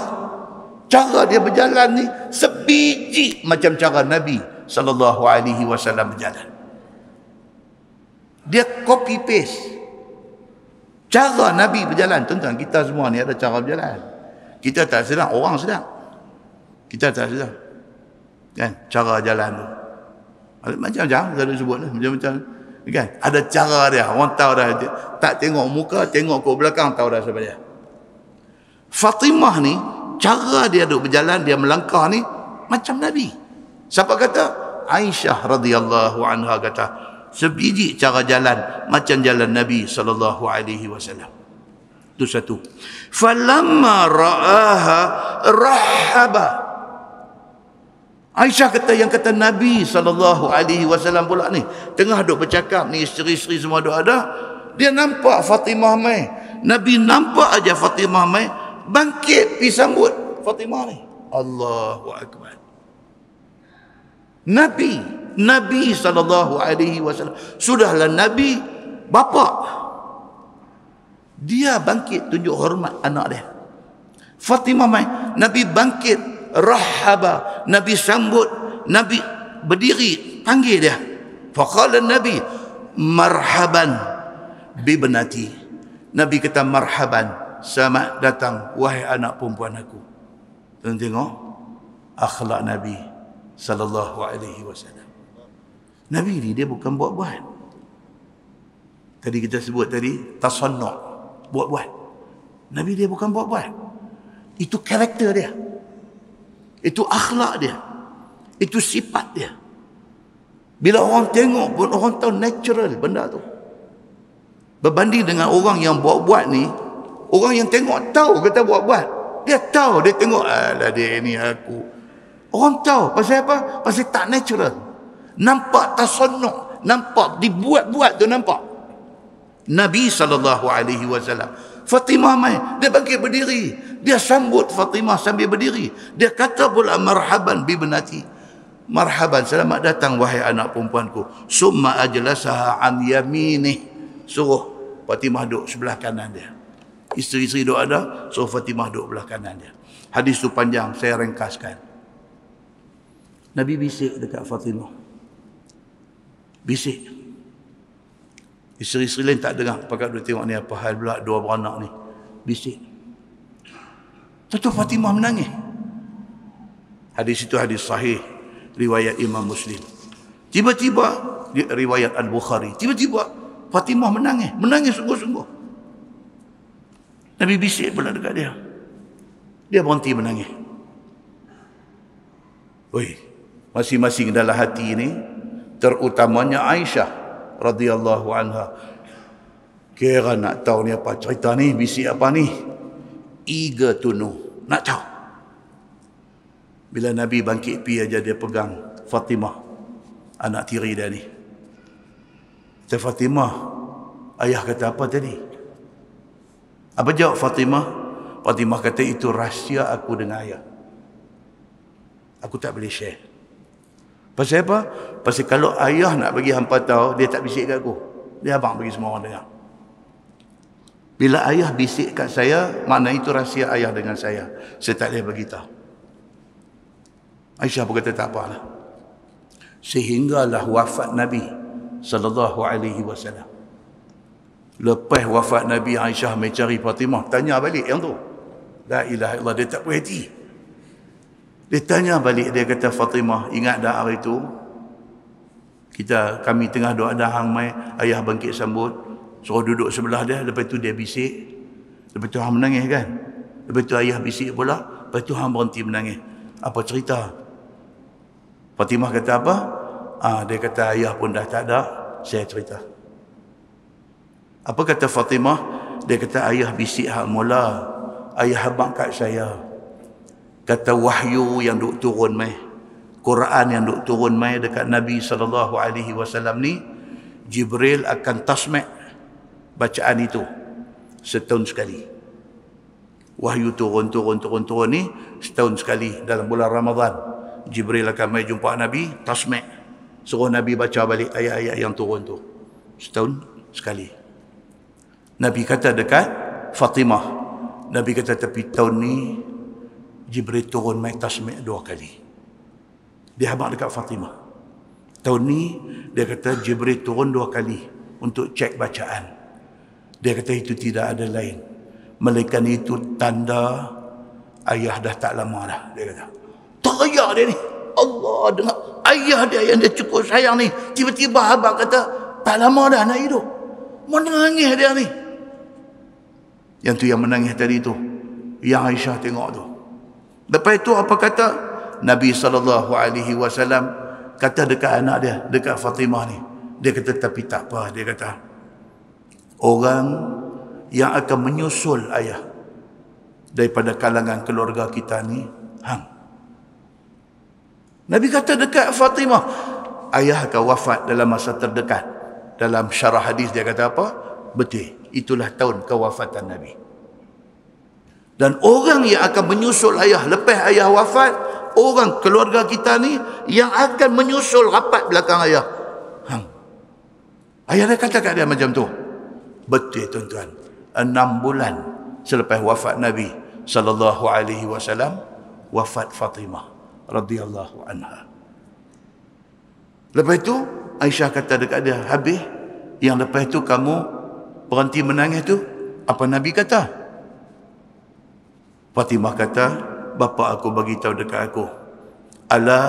cara dia berjalan ni sebiji macam cara Nabi sallallahu alaihi wasallam berjalan. Dia copy paste cara Nabi berjalan. Tuan-tuan, kita semua ni ada cara berjalan. Kita tak sedang, orang sedang. Kita tak sedang. Kan? Cara jalan tu. Macam-macam kita sebut lah. Macam-macam. Kan? Ada cara dia. Orang tahu dah. Tak tengok muka, tengok ke belakang, tahu dah siapa dia. Fatimah ni, cara dia duk berjalan, dia melangkah ni, macam Nabi. Siapa kata? Aisyah radhiyallahu anha kata, sebiji cara jalan macam jalan Nabi sallallahu alaihi wasallam. Itu satu. Falamma ra'aha rahaba. Aisyah kata, yang kata Nabi sallallahu alaihi wasallam pula ni, tengah duk bercakap ni, isteri-isteri semua duk ada, dia nampak Fatimah mai. Nabi nampak aja Fatimah mai, bangkit pergi sambut Fatimah ni. Allahu akbar. Nabi sallallahu alaihi wasallam, sudahlah Nabi bapa, dia bangkit tunjuk hormat anak dia. Fatimah mai, Nabi bangkit, rahaba, Nabi sambut, Nabi berdiri panggil dia. Faqala Nabi marhaban bibnati. Nabi kata marhaban, selamat datang wahai anak perempuan aku. Tengok akhlak Nabi sallallahu alaihi wasallam. Nabi ni dia bukan buat-buat. Tadi kita sebut tadi tasannu', buat-buat. Nabi dia bukan buat-buat. Itu karakter dia. Itu akhlak dia. Itu sifat dia. Bila orang tengok pun orang tahu natural benda tu. Berbanding dengan orang yang buat-buat ni, orang yang tengok tahu kata buat-buat. Dia tahu, dia tengok, alah dia ni aku. Orang tahu. Pasal apa? Pasal tak natural. Nampak tasannu', nampak dibuat-buat tu, nampak. Nabi SAW. Fatimah mai, dia bangkit berdiri. Dia sambut Fatimah sambil berdiri. Dia kata pula marhaban bibnati. Marhaban, selamat datang wahai anak perempuanku. Summa ajlasaha an yaminih. Suruh Fatimah duduk sebelah kanan dia. Isteri-isteri duk ada, so Fatimah duk belah kanan dia. Hadis tu panjang, saya ringkaskan. Nabi bisik dekat Fatimah. Bisik. Isteri-isteri lain tak dengar. Pakat duk tengok ni apa hal pula dua beranak ni. Bisik. Tentu Fatimah menangis. Hadis itu hadis sahih, riwayat Imam Muslim. Tiba-tiba, riwayat Al-Bukhari, tiba-tiba Fatimah menangis sungguh-sungguh. Nabi bisik pula dekat dia. Dia berhenti menangis. Oi, masing-masing dalam hati ni, terutamanya Aisyah radhiyallahu anha. Kira nak tahu ni apa cerita ni, bisik apa ni? Eager to know, nak tahu. Bila Nabi bangkit pi aja dia pegang Fatimah, anak tiri dia ni. Kata Fatimah, ayah kata apa tadi? Apa jawab Fatimah? Fatimah kata itu rahsia aku dengan ayah. Aku tak boleh share. Pasal apa? Pasal kalau ayah nak bagi hampa tahu, dia tak bisik kat aku. Dia abang bagi semua orang dengar. Bila ayah bisik kat saya, makna itu rahsia ayah dengan saya. Saya tak boleh bagi tahu. Aisyah pun kata tak apalah. Sehinggalah wafat Nabi sallallahu alaihi wasallam. Lepas wafat Nabi, Aisyah mencari Fatimah, tanya balik yang tu. La ilaha illallah, dia tak puas hati. Dia tanya balik, dia kata Fatimah, ingat dah hari tu kami tengah doa dah hang mai, ayah bangkit sambut, suruh duduk sebelah dia, lepas tu dia bisik, lepas tu hang menangis kan? Lepas tu ayah bisik pula, lepas tu hang berhenti menangis. Apa cerita? Fatimah kata apa? Dia kata ayah pun dah tak ada, saya cerita. Apa kata Fatimah? Dia kata ayah bisik hak mula, ayah habaq kat saya. Kata wahyu yang duk turun mai, Quran yang duk turun mai dekat Nabi sallallahu alaihi wasallam ni, Jibril akan tasmi' bacaan itu setahun sekali. Wahyu turun ni setahun sekali dalam bulan Ramadan. Jibril akan mai jumpa Nabi, tasmi', suruh Nabi baca balik ayat-ayat yang turun tu. Setahun sekali. Nabi kata dekat Fatimah, Nabi kata tapi tahun ni Jibril turun mai tasmi' 2 kali. Dia habaq dekat Fatimah. Tahun ni dia kata Jibril turun 2 kali untuk cek bacaan. Dia kata itu tidak ada lain melainkan itu tanda ayah dah tak lama dah. Dia kata teriak dia ni, Allah dengar ayah dia yang dia cukup sayang ni, tiba-tiba habaq kata tak lama dah nak hidup. Menangis dia ni. Yang tu yang menangis tadi tu, yang Aisyah tengok tu. Lepas itu apa kata Nabi SAW kata dekat anak dia, dekat Fatimah ni, dia kata tapi tak apa, dia kata orang yang akan menyusul ayah daripada kalangan keluarga kita ni hang. Nabi kata dekat Fatimah, ayah akan wafat dalam masa terdekat. Dalam syarah hadis dia kata apa? Betul, itulah tahun kewafatan Nabi. Dan orang yang akan menyusul ayah lepas ayah wafat, orang keluarga kita ni yang akan menyusul rapat belakang ayah hang. Ayah dia kata kat dia macam tu. Betul tuan-tuan, 6 bulan selepas wafat Nabi sallallahu alaihi wasallam, wafat Fatimah radhiyallahu anha. Lepas itu Aisyah kata dekat dia, habis yang lepas itu kamu berhenti menangis tu, apa Nabi kata? Fatimah kata, bapa aku bagi tahu dekat aku, ala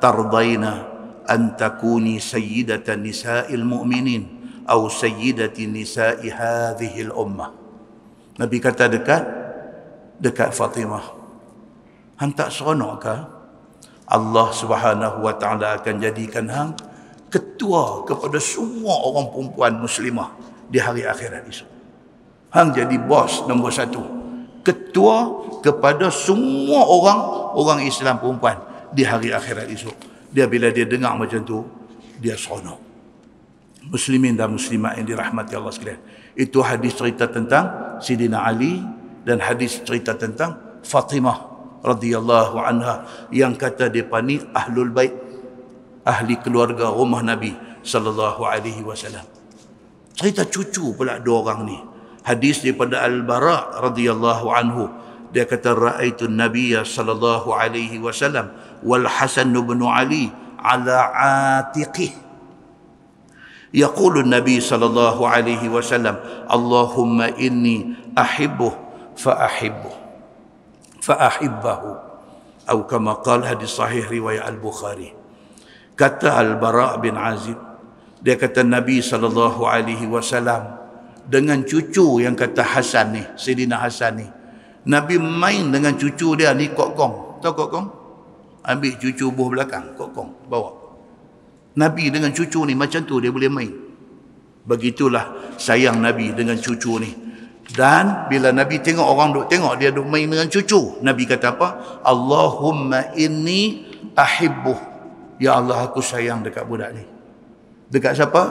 tardaina an takuni sayyidatan nisa'il mu'minin atau sayyidati nisa'i hadhihi al-ummah. Nabi kata dekat Fatimah, hang tak seronok ke Allah Subhanahu wa taala akan jadikan hang ketua kepada semua orang perempuan muslimah di hari akhirat esok. Hang jadi bos nombor 1, ketua kepada semua orang Islam perempuan di hari akhirat esok. Dia bila dia dengar macam tu, dia seronok. Muslimin dan muslimat yang dirahmati Allah sekalian, itu hadis cerita tentang Sidina Ali dan hadis cerita tentang Fatimah radhiyallahu anha yang kata depa ni ahlul bait, ahli keluarga rumah Nabi sallallahu alaihi wasallam. Cerita cucu pula 2 orang ni. Hadis daripada Al-Bara radhiyallahu anhu, dia kata ra'aitu Nabiyya sallallahu alaihi wasallam wal Hasan bin Ali ala atiqih. Yaqulu Nabi sallallahu alaihi wasallam, Allahumma inni ahibbuh fa'ahibbahu. Atau kama qala, hadis sahih riwayat Al-Bukhari. Kata Al-Bara bin Azib, dia kata Nabi sallallahu alaihi wasallam dengan cucu yang kata Hasan ni, Sayyidina Hasan ni, Nabi main dengan cucu dia ni kokong. Tahu kokong? Ambil cucu buah belakang, kokong, bawa. Nabi dengan cucu ni macam tu dia boleh main. Begitulah sayang Nabi dengan cucu ni. Dan bila Nabi tengok orang duk tengok dia duk main dengan cucu, Nabi kata apa? Allahumma inni ahibbuh. Ya Allah, aku sayang dekat budak ni. Dekat siapa?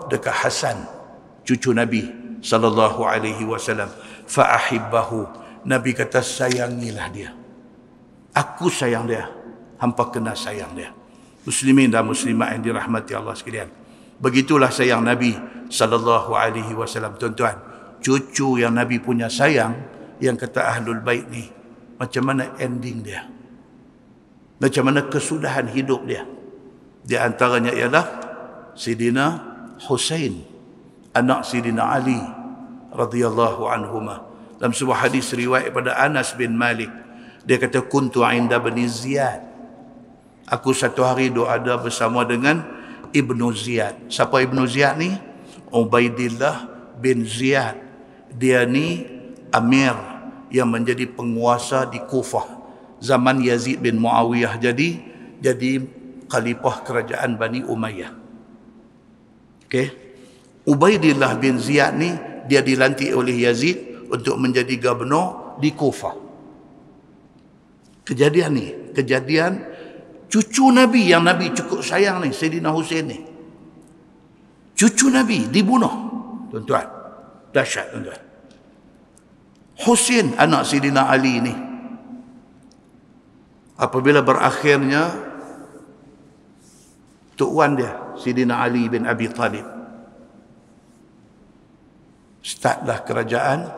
Dekat Hasan, cucu Nabi sallallahu alaihi wasallam. Fa ahibbahu. Nabi kata sayangilah dia. Aku sayang dia. Hampa kena sayang dia. Muslimin dan muslimat yang dirahmati Allah sekalian. Begitulah sayang Nabi sallallahu alaihi wasallam. Tuan-tuan, cucu yang Nabi punya sayang, yang kata Ahlul Bait ni, macam mana ending dia? Macam mana kesudahan hidup dia? Di antaranya ialah Sayyidina Husain, anak Sayyidina Ali radhiyallahu anhuma. Dalam sebuah hadis riwayat pada Anas bin Malik, dia kata kuntu inda Bani Ziyad. Aku satu hari duk ada bersama dengan Ibnu Ziyad. Siapa Ibnu Ziyad ni? Ubaidillah bin Ziyad. Dia ni amir yang menjadi penguasa di Kufah zaman Yazid bin Muawiyah jadi khalifah kerajaan Bani Umayyah. Okey. Ubaidillah bin Ziyad ni dia dilantik oleh Yazid untuk menjadi gubernur di Kufah. Kejadian ni, kejadian cucu Nabi yang Nabi cukup sayang ni, Sayyidina Husain ni. Cucu Nabi dibunuh. Tuan-tuan, dahsyat tuan-tuan. Husain anak Sayyidina Ali ni, apabila berakhirnya Tok Wan dia, Sayyidina Ali bin Abi Talib, startlah kerajaan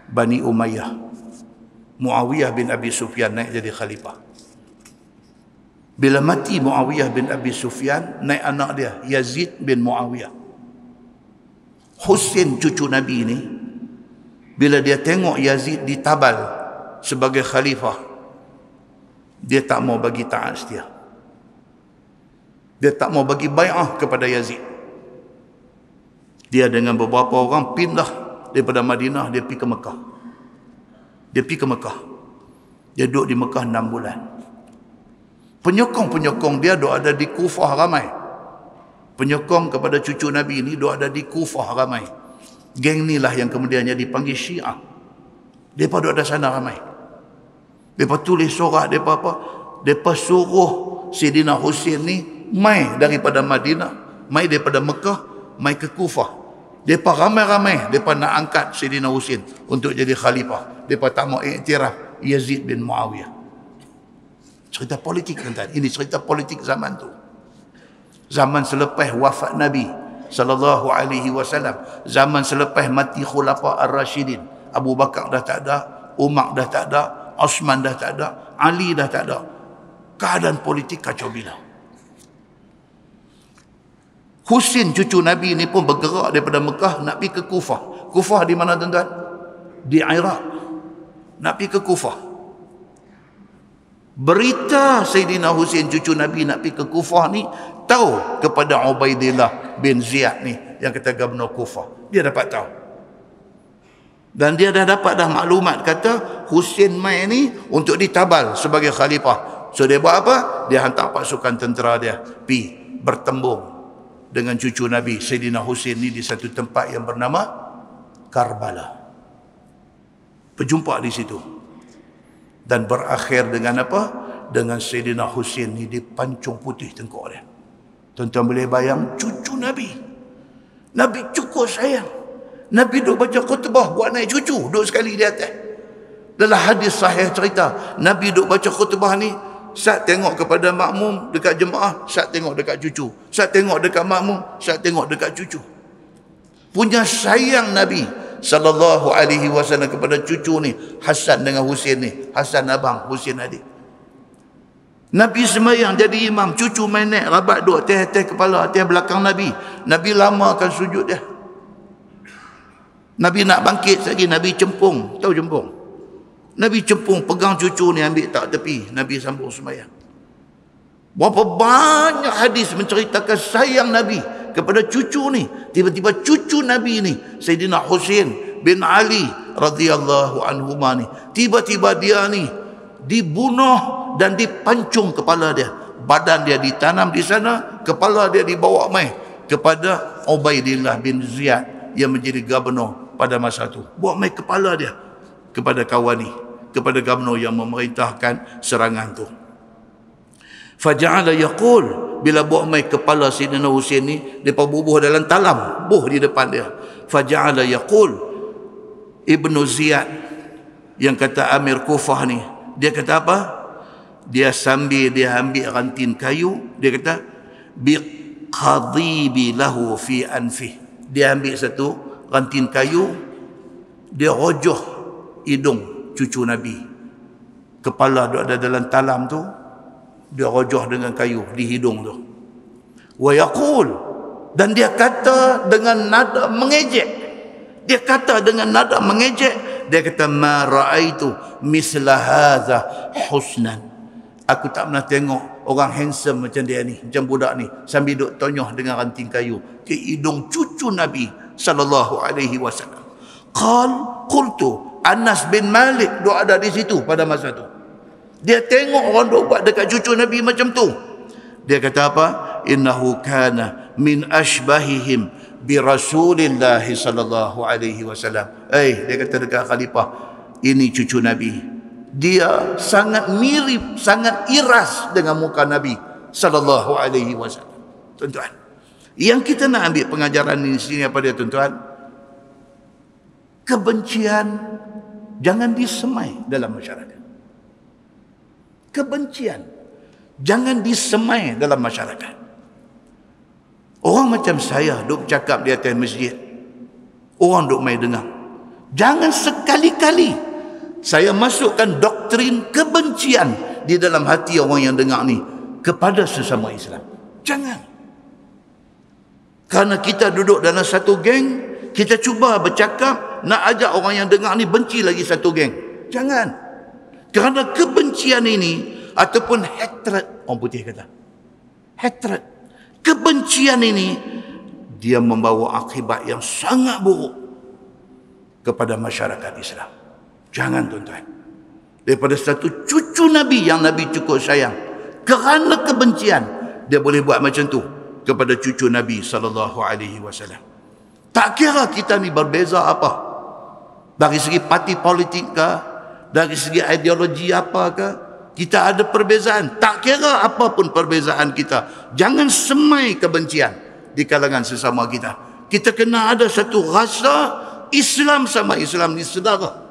Bani Umayyah. Muawiyah bin Abi Sufyan naik jadi khalifah. Bila mati Muawiyah bin Abi Sufyan, naik anak dia, Yazid bin Muawiyah. Husain cucu Nabi ni, bila dia tengok Yazid ditabal sebagai khalifah, dia tak mau bagi taat setia. Dia tak mau bagi bai'ah kepada Yazid. Dia dengan beberapa orang pindah daripada Madinah, dia pergi ke Mekah. Dia pergi ke Mekah. Dia duduk di Mekah 6 bulan. Penyokong-penyokong dia duduk ada di Kufah ramai. Penyokong kepada cucu Nabi ni duduk ada di Kufah ramai. Geng ni lah yang kemudiannya dipanggil Syiah. Mereka duduk ada sana ramai. Mereka tulis surat, mereka apa? Mereka suruh Sayyidina Husain ni mai daripada Madinah, mai daripada Mekah, mai ke Kufah. Mereka ramai-ramai, mereka nak angkat Sayyidina Husain untuk jadi khalifah. Mereka tak mau iktiraf Yazid bin Muawiyah. Cerita politik tuan-tuan. Ini cerita politik zaman tu. Zaman selepas wafat Nabi sallallahu alaihi wasallam, zaman selepas mati Khulafa Ar-Rasyidin. Abu Bakar dah tak ada, Umar dah tak ada, Osman dah tak ada, Ali dah tak ada. Keadaan politik kacau bilau. Husain cucu Nabi ni pun bergerak daripada Mekah nak pergi ke Kufah. Kufah di mana tuan-tuan? Di Iraq. Nak pergi ke Kufah. Berita Sayyidina Husain cucu Nabi nak pergi ke Kufah ni tahu kepada Ubaidillah bin Ziyad ni yang kata gubernur Kufah. Dia dapat tahu. Dan dia dah dapat maklumat kata Husain mai ni untuk ditabal sebagai khalifah. So dia buat apa? Dia hantar pasukan tentera dia pergi bertembung dengan cucu Nabi Sayyidina Husain ni di satu tempat yang bernama Karbala. Berjumpa di situ. Dan berakhir dengan apa? Dengan Sayyidina Husain ni dipancung putih tengkok dia. Tuan-tuan boleh bayang cucu Nabi. Nabi cukup sayang. Nabi duk baca khutbah buat naik cucu, duk sekali di atas. Dalam hadis sahih cerita, Nabi duk baca khutbah ni, saat tengok kepada makmum dekat jemaah, saat tengok dekat cucu. Saat tengok dekat makmum, saat tengok dekat cucu. Punya sayang Nabi sallallahu alaihi wasallam kepada cucu ni, Hasan dengan Husin ni, Hasan abang, Husin adik. Nabi sembahyang jadi imam, cucu main naik rabat duk atas kepala, atas belakang Nabi. Nabi lamakan sujud dia. Nabi nak bangkit lagi, Nabi cempung, tahu cempung? Nabi cempung, pegang cucu ni, ambil tak tepi, Nabi sambung sembahyang. Berapa banyak hadis menceritakan sayang Nabi kepada cucu ni. Tiba-tiba cucu Nabi ni, Sayyidina Husin bin Ali radhiyallahu anhuma ni, tiba-tiba dia ni dibunuh dan dipancung kepala dia. Badan dia ditanam di sana, kepala dia dibawa mai kepada Ubaidillah bin Ziyad yang menjadi gubernur pada masa itu. Bawa mai kepala dia kepada kawan ni, kepada gubernur yang memerintahkan serangan tu. Faja'ala yaqul, bila bawa mai kepala Sayyidina Husin ni, depa bubuh dalam talam, buh di depan dia. Faja'ala yaqul, Ibnu Ziyad yang kata Amir Kufah ni, dia kata apa? Dia sambil dia ambil ranting kayu, dia kata biqadibi lahu fi anfih. Dia ambil satu ranting kayu, dia rojoh hidung cucu Nabi. Kepala duk ada dalam talam tu, dia rojoh dengan kayu di hidung tu. Wa yaqul, dan dia kata dengan nada mengejek. Dia kata dengan nada mengejek, dia kata ma raaitu misla hadza husnan. Aku tak pernah tengok orang handsome macam dia ni, macam budak ni, sambil duk tonyoh dengan ranting kayu ke hidung cucu Nabi sallallahu alaihi wasallam. Qultu, Anas bin Malik duk ada di situ pada masa tu. Dia tengok orang duk buat dekat cucu Nabi macam tu. Dia kata apa? Innahu kana min ashbahihim bi Rasulillah sallallahu alaihi wasallam. Dia kata dekat khalifah, ini cucu Nabi. Dia sangat mirip, sangat iras dengan muka Nabi sallallahu alaihi wasallam. Tuan-tuan, yang kita nak ambil pengajaran di sini apa dia, tuan-tuan? Kebencian jangan disemai dalam masyarakat. Kebencian jangan disemai dalam masyarakat. Orang macam saya duk bercakap di atas masjid, orang duk mai dengar. Jangan sekali-kali saya masukkan doktrin kebencian di dalam hati orang yang dengar ni kepada sesama Islam. Jangan. Kerana kita duduk dalam satu geng, kita cuba bercakap nak ajak orang yang dengar ni benci lagi satu geng. Jangan. Kerana kebencian ini ataupun hatred, orang putih kata hatred, kebencian ini dia membawa akibat yang sangat buruk kepada masyarakat Islam. Jangan, tuan-tuan. Daripada satu cucu Nabi yang Nabi cukup sayang, kerana kebencian dia boleh buat macam tu kepada cucu Nabi sallallahu alaihi wasallam. Tak kira kita ni berbeza apa, dari segi parti politik ke, dari segi ideologi apa ke, kita ada perbezaan. Tak kira apapun perbezaan kita, jangan semai kebencian di kalangan sesama kita. Kita kena ada satu rasa Islam sama Islam ni saudara,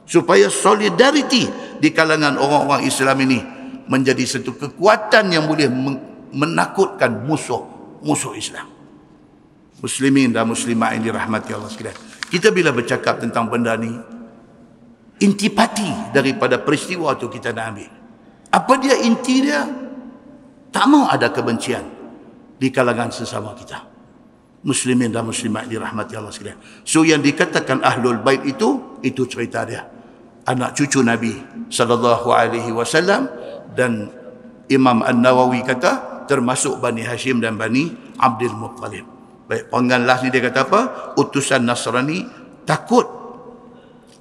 supaya solidariti di kalangan orang-orang Islam ini menjadi satu kekuatan yang boleh menakutkan musuh Islam. Muslimin dan muslimat yang dirahmati Allah sekalian, kita bila bercakap tentang benda ni, intipati daripada peristiwa tu kita nak ambil. Apa dia inti dia? Tak mau ada kebencian di kalangan sesama kita. Muslimin dan muslimat dirahmati Allah sekalian. So yang dikatakan Ahlul Bait itu cerita dia. Anak cucu Nabi sallallahu alaihi wasallam, dan Imam An-Nawawi kata termasuk Bani Hashim dan Bani Abdul Muttalib. Baik, penggan last ni dia kata apa? Utusan Nasrani takut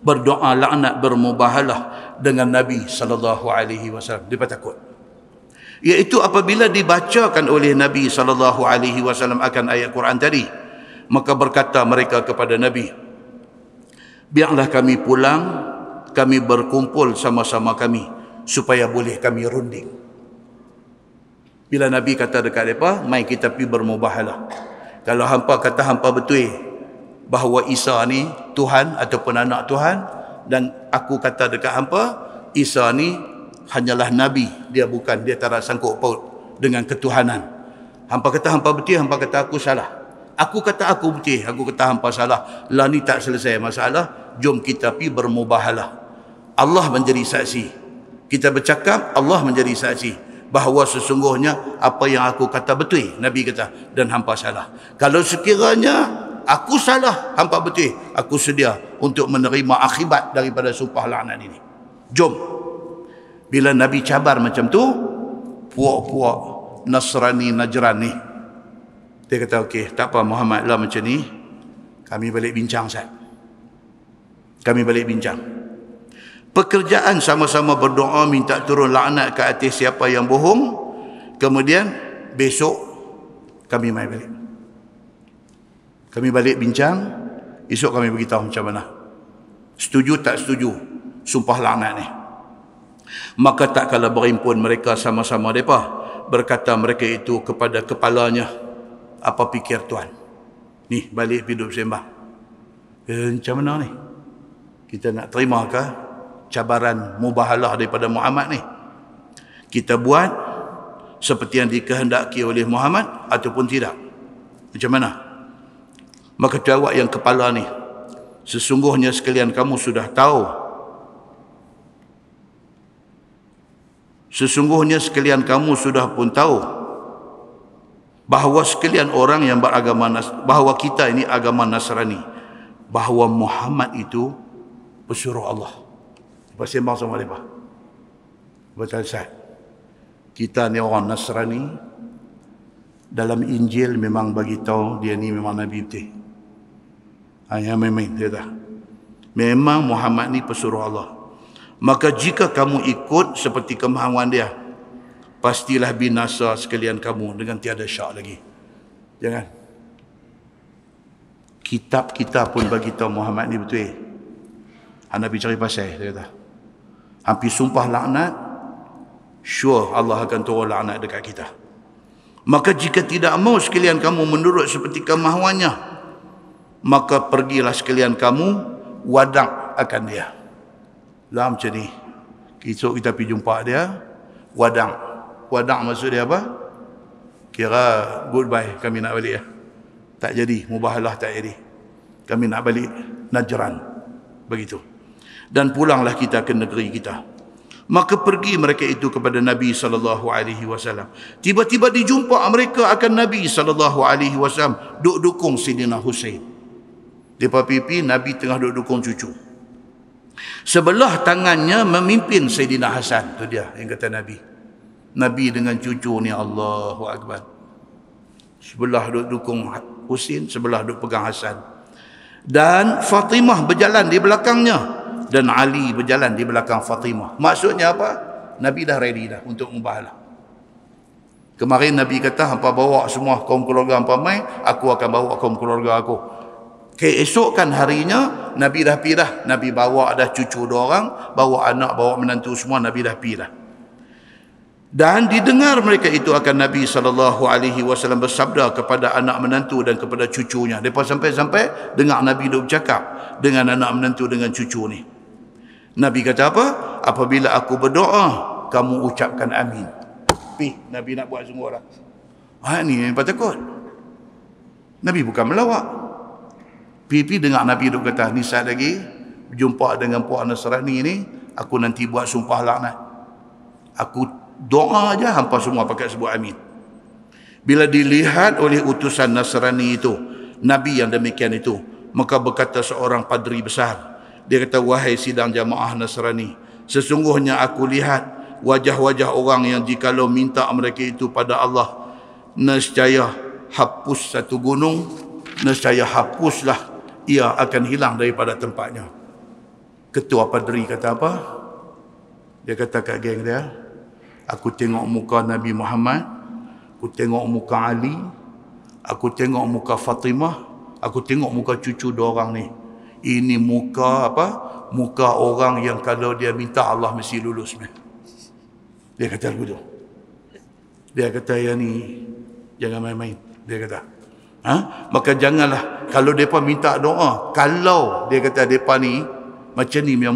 berdoa laknat bermubahalah dengan Nabi sallallahu alaihi wasallam. Dia takut. Iaitu apabila dibacakan oleh Nabi sallallahu alaihi wasallam akan ayat Quran tadi, maka berkata mereka kepada Nabi, biarlah kami pulang, kami berkumpul sama-sama kami supaya boleh kami runding. Bila Nabi kata dekat mereka, mai kita pergi bermubahalah. Kalau hampa kata hampa betul bahawa Isa ni Tuhan ataupun anak Tuhan, dan aku kata dekat hampa Isa ni hanyalah Nabi, dia tak ada sangkut paut dengan ketuhanan. Hampa kata hampa betul, hampa kata aku salah. Aku kata aku betul, aku kata hampa salah. Lah ni tak selesai masalah. Jom kita pi bermubahalah. Allah menjadi saksi. Kita bercakap, Allah menjadi saksi bahawa sesungguhnya apa yang aku kata betul, Nabi kata, dan hampa salah. Kalau sekiranya aku salah, hampa betul, aku sedia untuk menerima akibat daripada sumpah laknat ini. Jom. Bila Nabi cabar macam tu, puak-puak Nasrani Najran ni, dia kata, okey, tak apa Muhammad lah macam ni, kami balik bincang Ustaz. Kami balik bincang. Pekerjaan sama-sama berdoa minta turun laknat ke atas siapa yang bohong. Kemudian besok kami mai balik. Kami balik bincang, esok kami beritahu macam mana. Setuju tak setuju sumpah laknat ni. Maka tak kala berhimpun mereka sama-sama mereka berkata mereka itu kepada kepalanya, apa fikir tuan? Ni balik hidup sembah. Macam mana ni? Kita nak terima ke cabaran mubahalah daripada Muhammad ni? Kita buat seperti yang dikehendaki oleh Muhammad ataupun tidak? Macam mana? Maka jawab yang kepala ni, sesungguhnya sekalian kamu sudah tahu, sesungguhnya sekalian kamu sudah pun tahu bahawa sekalian orang yang beragama bahawa kita ini agama Nasrani, bahawa Muhammad itu pesuruh Allah. Lepas sembang sama mereka. Betul Ustaz. Kita ni orang Nasrani, dalam Injil memang bagi tahu dia ni memang Nabi betul. Hanya memang dia dah. Memang Muhammad ni pesuruh Allah. Maka jika kamu ikut seperti kemahuan dia, pastilah binasa sekalian kamu dengan tiada syak lagi. Jangan. Kitab kita pun bagi tahu Muhammad ni betul. Nabi cari pasal, dia kata. Hampir sumpah laknat, sure Allah akan turun laknat dekat kita. Maka jika tidak mau sekalian kamu menurut seperti kemahuannya, maka pergilah sekalian kamu wadak akan dia. Lah macam ni. Esok kita pergi jumpa dia, wadang. Wadang maksud dia apa? Kira goodbye, kami nak balik ya. Tak jadi, mubahalah tak jadi. Kami nak balik Najran. Begitu. Dan pulanglah kita ke negeri kita. Maka pergi mereka itu kepada Nabi SAW. Tiba-tiba dijumpa mereka akan Nabi SAW duk dukung Sayyidina Husain. Depa pipi Nabi tengah duk dukung cucu. Sebelah tangannya memimpin Sayyidina Hasan. Itu dia yang kata Nabi. Nabi dengan cucu ni, Allahu Akbar. Sebelah duk dukung Husain, sebelah duk pegang Hasan. Dan Fatimah berjalan di belakangnya. Dan Ali berjalan di belakang Fatimah. Maksudnya apa? Nabi dah ready dah untuk mubahalah. Kemarin Nabi kata, hampa bawa semua kaum keluarga hampa mai, aku akan bawa kaum keluarga aku. Keesokan harinya, Nabi dah pergi dah. Nabi bawa dah cucu dua orang, bawa anak, bawa menantu semua, Nabi dah pergi dah. Dan didengar mereka itu akan Nabi SAW bersabda kepada anak menantu dan kepada cucunya. Mereka sampai-sampai dengar Nabi duk bercakap dengan anak menantu dengan cucu ni. Nabi kata apa? Apabila aku berdoa, kamu ucapkan amin. Nabi nak buat semua orang. Ni yang takut. Nabi bukan melawak. Pi dengar Nabi duk kata, ni saat lagi berjumpa dengan puak Nasrani ni, aku nanti buat sumpah laknat. Aku doa aja, hampa semua pakai sebut amin. Bila dilihat oleh utusan Nasrani itu, Nabi yang demikian itu, maka berkata seorang padri besar. Dia kata, wahai sidang jamaah Nasrani, sesungguhnya aku lihat wajah-wajah orang yang jikalau minta mereka itu pada Allah, nescaya hapus satu gunung, nescaya hapuslah, ia akan hilang daripada tempatnya. Ketua padri kata apa? Dia kata kat geng dia, aku tengok muka Nabi Muhammad, aku tengok muka Ali, aku tengok muka Fatimah, aku tengok muka cucu dua orang ni. Ini muka apa? Muka orang yang kalau dia minta Allah mesti lulus. Dia kata begitu. Dia kata yang ni jangan main-main. Dia kata. Maka janganlah kalau depa minta doa, kalau dia kata depa ni macam ni punya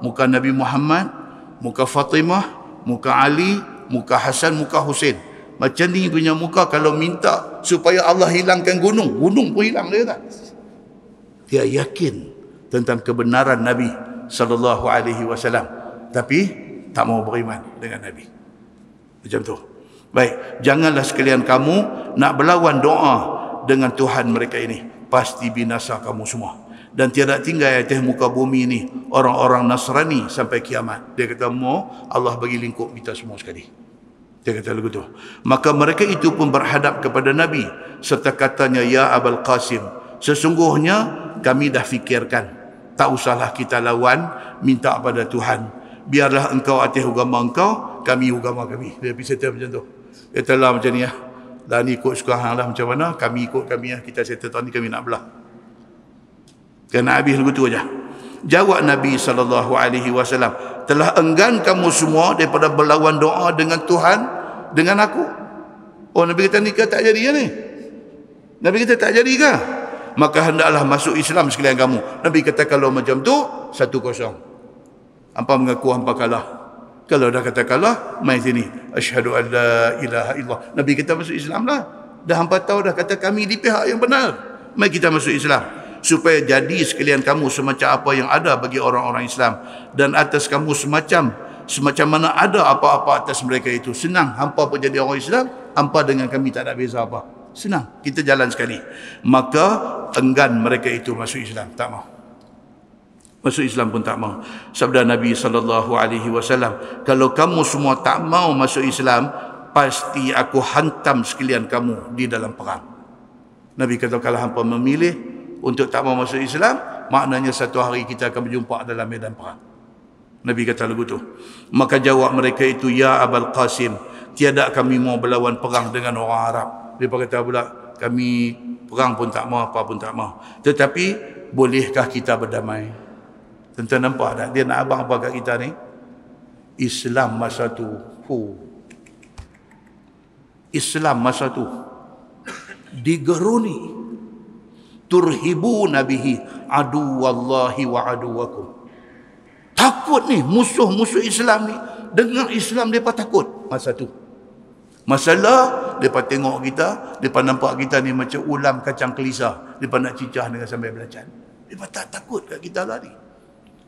muka Nabi Muhammad, muka Fatimah, muka Ali, muka Hasan, muka Husain. Macam ni punya muka kalau minta supaya Allah hilangkan gunung, gunung pun hilang dia tak. Dia yakin tentang kebenaran Nabi sallallahu alaihi wasallam, tapi tak mau beriman dengan Nabi. Macam tu. Baik, janganlah sekalian kamu nak berlawan doa dengan Tuhan mereka ini, pasti binasa kamu semua. Dan tiada tinggal atas muka bumi ini orang-orang Nasrani sampai kiamat. Dia kata mau Allah bagi lingkup kita semua sekali. Dia kata begitu. Maka mereka itu pun berhadap kepada Nabi serta katanya, ya Abul Qasim, sesungguhnya kami dah fikirkan, tak usahlah kita lawan, minta pada Tuhan. Biarlah engkau atas agama engkau, kami agama kami. Dia pergi settle macam tu. Dia telah macam ni lah. Dah ni ikut suka hang lah macam mana, kami ikut kami lah. Kita settle tahun ni kami nak belah. Kena habis begitu aja. Jawab Nabi SAW, telah enggan kamu semua daripada berlawan doa dengan Tuhan, dengan aku. Oh, Nabi kata ni ke tak jadi ya ni? Nabi kata tak jadi ke? Maka hendaklah masuk Islam sekalian kamu. Nabi kata kalau macam tu 1-0. Hampa mengaku hampa kalah. Kalau dah kata kalah, mai sini. Asyhadu an la ilaha illallah. Nabi kata masuk Islam lah. Dah hampa tahu dah kata kami di pihak yang benar. Mai kita masuk Islam. Supaya jadi sekalian kamu semacam apa yang ada bagi orang-orang Islam, dan atas kamu semacam mana ada apa-apa atas mereka itu. Senang, hampa pun jadi orang Islam, hampa dengan kami tak ada beza apa. Senang, kita jalan sekali. Maka enggan mereka itu masuk Islam, tak mau. Masuk Islam pun tak mau. Sabda Nabi SAW, kalau kamu semua tak mau masuk Islam, pasti aku hantam sekalian kamu di dalam perang. Nabi kata kalau hampa memilih untuk tak mau masuk Islam, maknanya satu hari kita akan berjumpa dalam medan perang. Nabi kata begitu. Maka jawab mereka itu, ya Abul Qasim, tiada kami mau berlawan perang dengan orang Arab. Dia kata pula, kami perang pun tak mau, apa pun tak mau. Tetapi bolehkah kita berdamai? Tuan-tuan nampak tak? Dia nak abang apa kat kita ni? Islam masa tu. Islam masa tu digeruni. Turhibuna bihi aduwallahi wa aduwakum. Takut ni musuh-musuh Islam ni. Dengar Islam mereka takut masa tu. Masalah mereka tengok kita, mereka nampak kita ni macam ulam kacang kelisa, mereka nak cicah dengan sambil belacan. Mereka tak takut kat kita lah ni.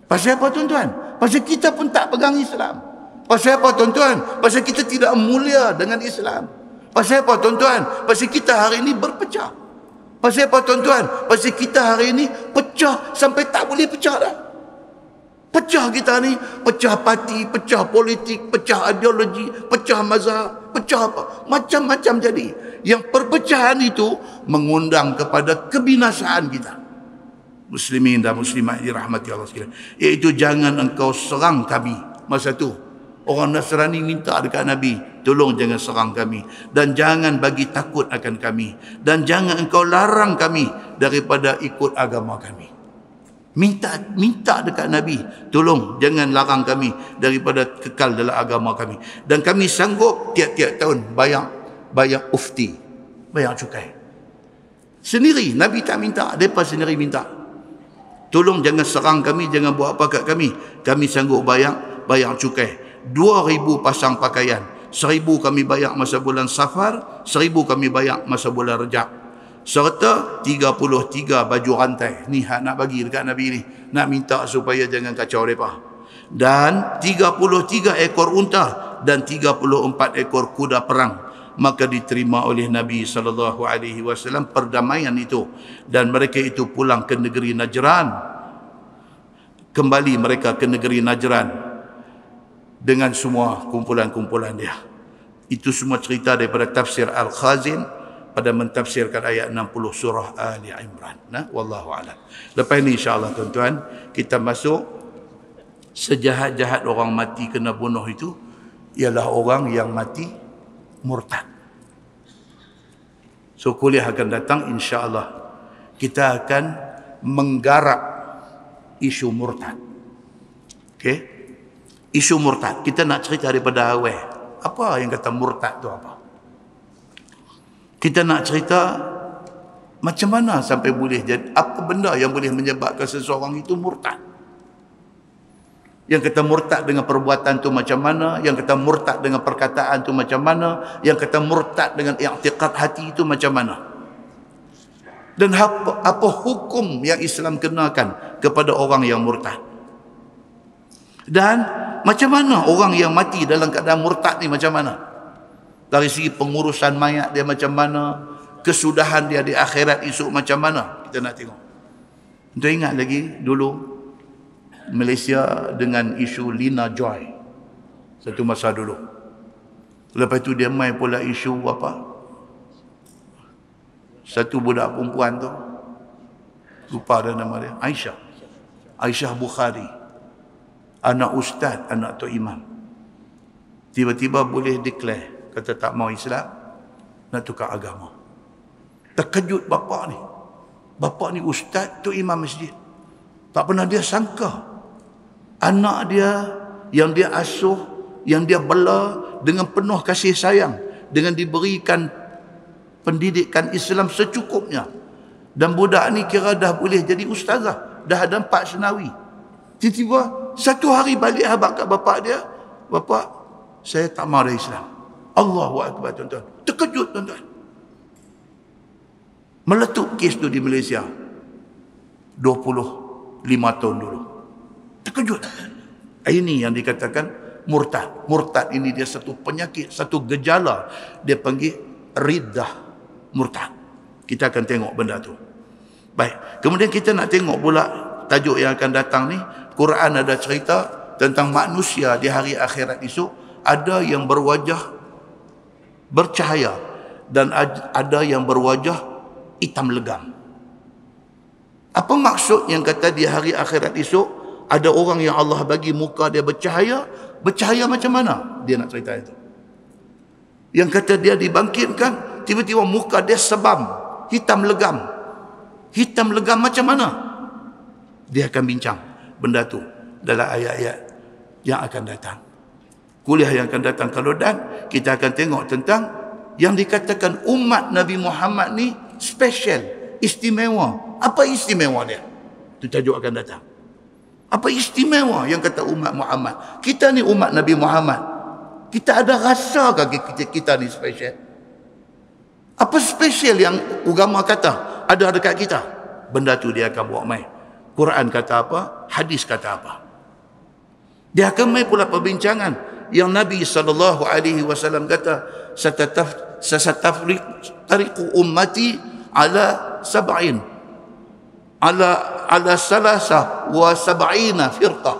Pasal apa tuan-tuan? Pasal kita pun tak pegang Islam. Pasal apa tuan-tuan? Pasal kita tidak mulia dengan Islam. Pasal apa tuan-tuan? Pasal kita hari ini berpecah. Pasal apa tuan-tuan? Pasal kita hari ini pecah sampai tak boleh pecah dah. Pecah kita ni, pecah parti, pecah politik, pecah ideologi, pecah mazhab, pecah apa? Macam-macam jadi. Yang perpecahan itu mengundang kepada kebinasaan kita. Muslimin dan muslimat dirahmati Allah sekalian. Iaitu jangan engkau serang kami masa tu. Orang Nasrani minta dekat Nabi, tolong jangan serang kami, dan jangan bagi takut akan kami, dan jangan engkau larang kami daripada ikut agama kami. Minta dekat Nabi, tolong jangan larang kami daripada kekal dalam agama kami, dan kami sanggup tiap-tiap tahun bayar ufti, bayar cukai. Sendiri Nabi tak minta, mereka sendiri minta. Tolong jangan serang kami, jangan buat apa kat kami. Kami sanggup bayar cukai. 2,000 pasang pakaian. 1,000 kami bayar masa bulan Safar, 1,000 kami bayar masa bulan Rejab. Serta 33 baju rantai. Ni hak nak bagi dekat Nabi ni. Nak minta supaya jangan kacau mereka. Dan 33 ekor unta dan 34 ekor kuda perang. Maka diterima oleh Nabi SAW perdamaian itu. Dan mereka itu pulang ke negeri Najran. Kembali mereka ke negeri Najran dengan semua kumpulan-kumpulan dia. Itu semua cerita daripada tafsir Al-Khazin pada mentafsirkan ayat 60 surah Ali Imran. Wallahu a'lam. Lepas ini insya-Allah tuan-tuan, kita masuk sejahat-jahat orang mati kena bunuh itu ialah orang yang mati murtad. So kuliah akan datang insya-Allah kita akan menggarap isu murtad. Okey? Isu murtad. Kita nak cerita daripada awal. Apa yang kata murtad tu apa? Kita nak cerita macam mana sampai boleh jadi, apa benda yang boleh menyebabkan seseorang itu murtad. Yang kata murtad dengan perbuatan tu macam mana, yang kata murtad dengan perkataan tu macam mana, yang kata murtad dengan i'tiqad hati itu macam mana. Dan apa hukum yang Islam kenakan kepada orang yang murtad. Dan macam mana orang yang mati dalam keadaan murtad ni macam mana. Dari segi pengurusan mayat dia macam mana, kesudahan dia di akhirat esok macam mana, kita nak tengok. Kita ingat lagi dulu Malaysia dengan isu Lina Joy satu masa dulu. Lepas tu dia main pula isu apa, satu budak perempuan tu, lupa dah nama dia, Aisyah Bukhari, anak ustaz, anak tok imam, tiba-tiba boleh declare, kata tak mau Islam, nak tukar agama. Terkejut bapa ni ustaz, tok imam masjid. Tak pernah dia sangka anak dia yang dia asuh, yang dia bela dengan penuh kasih sayang, dengan diberikan pendidikan Islam secukupnya, dan budak ni kira dah boleh jadi ustazah, dah ada 4 senawi. Tiba-tiba satu hari balik habaq kat bapak dia, "Bapak, saya tak mahu dari Islam." Allahu Akbar, tuan-tuan. Terkejut, tuan-tuan. Meletup kes tu di Malaysia 25 tahun dulu. Terkejut. Ini yang dikatakan murtad. Murtad ini dia satu penyakit, satu gejala. Dia panggil riddah murtad. Kita akan tengok benda tu. Baik. Kemudian kita nak tengok pula tajuk yang akan datang ni. Quran ada cerita tentang manusia di hari akhirat esok. Ada yang berwajah bercahaya dan ada yang berwajah hitam legam. Apa maksud yang kata di hari akhirat esok ada orang yang Allah bagi muka dia bercahaya? Bercahaya macam mana? Dia nak cerita itu. Yang kata dia dibangkitkan, tiba-tiba muka dia sebam, hitam legam. Hitam legam macam mana? Dia akan bincang benda tu dalam ayat-ayat yang akan datang. Kuliah yang akan datang. Kalau dan kita akan tengok tentang yang dikatakan umat Nabi Muhammad ni special, istimewa. Apa istimewa dia? Itu tajuk akan datang. Apa istimewa yang kata umat Muhammad? Kita ni umat Nabi Muhammad. Kita ada rasa ke kita ni special? Apa special yang agama kata ada dekat kita? Benda tu dia akan buat main. Quran kata apa? Hadis kata apa? Dia akan main pula perbincangan yang Nabi SAW kata, "Satafriqu ummati ala sab'in ala salasa wa sab'ina firqah."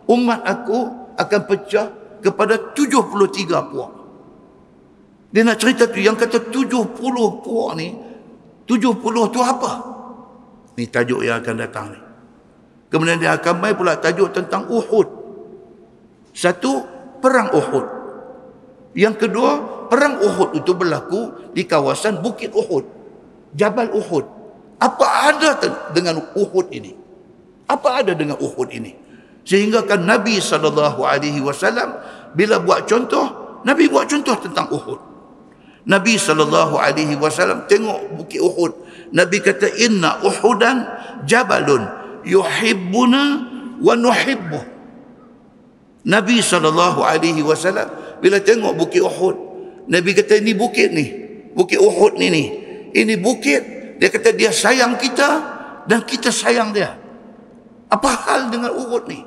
Umat aku akan pecah kepada 73 puak. Dia nak cerita tu, yang kata 70 puak ni, 70 tu apa? Ni tajuk yang akan datang ni. Kemudian dia akan main pula tajuk tentang Uhud. Satu, perang Uhud. Yang kedua, perang Uhud itu berlaku di kawasan Bukit Uhud, Jabal Uhud. Apa ada dengan Uhud ini? Apa ada dengan Uhud ini? Sehingga kan Nabi SAW bila buat contoh, Nabi buat contoh tentang Uhud. Nabi SAW tengok Bukit Uhud. Nabi kata, "Inna Uhudan jabalun yuhibbuna wa nuhibbuh." Nabi SAW bila tengok Bukit Uhud, Nabi kata, ini bukit ni, Bukit Uhud ni, ini bukit. Dia kata dia sayang kita dan kita sayang dia. Apa hal dengan Uhud ni?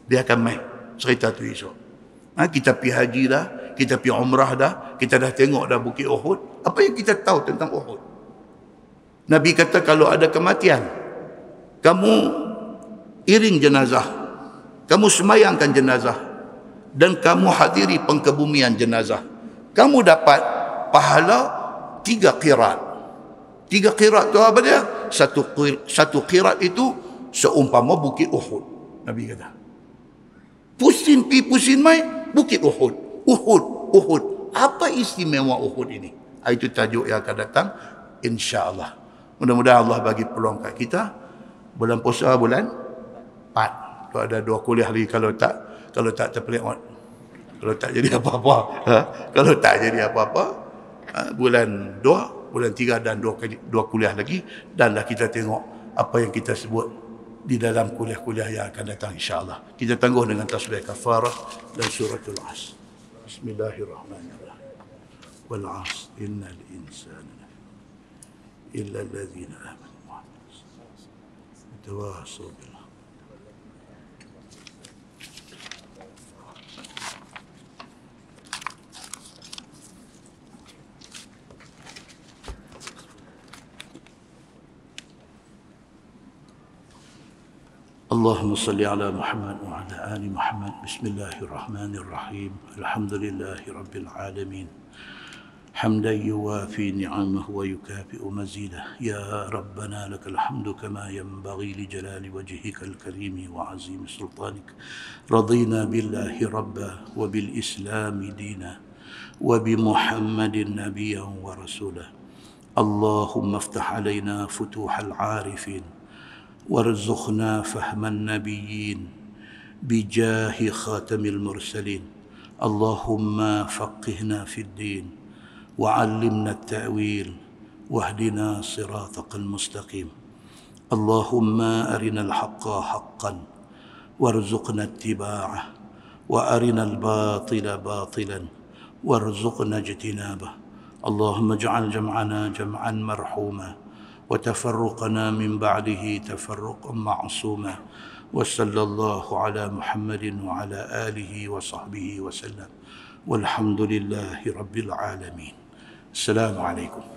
Dia akan main cerita tu esok. Kita pergi haji dah, kita pergi umrah dah, kita dah tengok dah Bukit Uhud. Apa yang kita tahu tentang Uhud? Nabi kata kalau ada kematian, kamu iring jenazah, kamu semayangkan jenazah, dan kamu hadiri pengkebumian jenazah, kamu dapat pahala 3 qirat. 3 qirat tu apa dia? Satu qirat itu seumpama Bukit Uhud. Nabi kata. Pusing pi pusing mai Bukit Uhud. Uhud. Apa istimewa Uhud ini? Itu tajuk yang akan datang insya-Allah. Mudah-mudahan Allah bagi peluang kat kita. Bulan puasa bulan 4. Tu ada 2 kuliah lagi, kalau tak terpelihara. Kalau tak jadi apa-apa. Kalau tak jadi apa-apa, bulan 2, bulan 3 dan 2 kuliah lagi, danlah kita tengok apa yang kita sebut di dalam kuliah-kuliah yang akan datang insya-Allah. Kita tangguh dengan tasbih kafarah dan suratul Asr. Bismillahirrahmanirrahim. Wal 'asr innal insana illa alladhina amanu wa 'amilus salihati tawassaw bil haqq. اللهم صل على محمد وعلى آل محمد. بسم الله الرحمن الرحيم. الحمد لله رب العالمين حمدا يوافي نعمه ويكافئ مزيده. يا ربنا لك الحمد كما ينبغي لجلال وجهك الكريم وعظيم سلطانك. رضينا بالله ربا وبالإسلام دينا وبمحمد نبيا ورسولا. اللهم افتح علينا فتوح العارفين وارزقنا فهم النبيين بجاه خاتم المرسلين. اللهم فقهنا في الدين وعلمنا التأويل واهدنا صراطك المستقيم. اللهم أرنا الحق حقا وارزقنا اتباعه وأرنا الباطل باطلا وارزقنا اجتنابه. اللهم اجعل جمعنا جمعا مرحوما وتفرقنا من بعده تفرقا معصوما. وصلى الله على محمد وعلى آله وصحبه وسلم والحمد لله رب العالمين. السلام عليكم.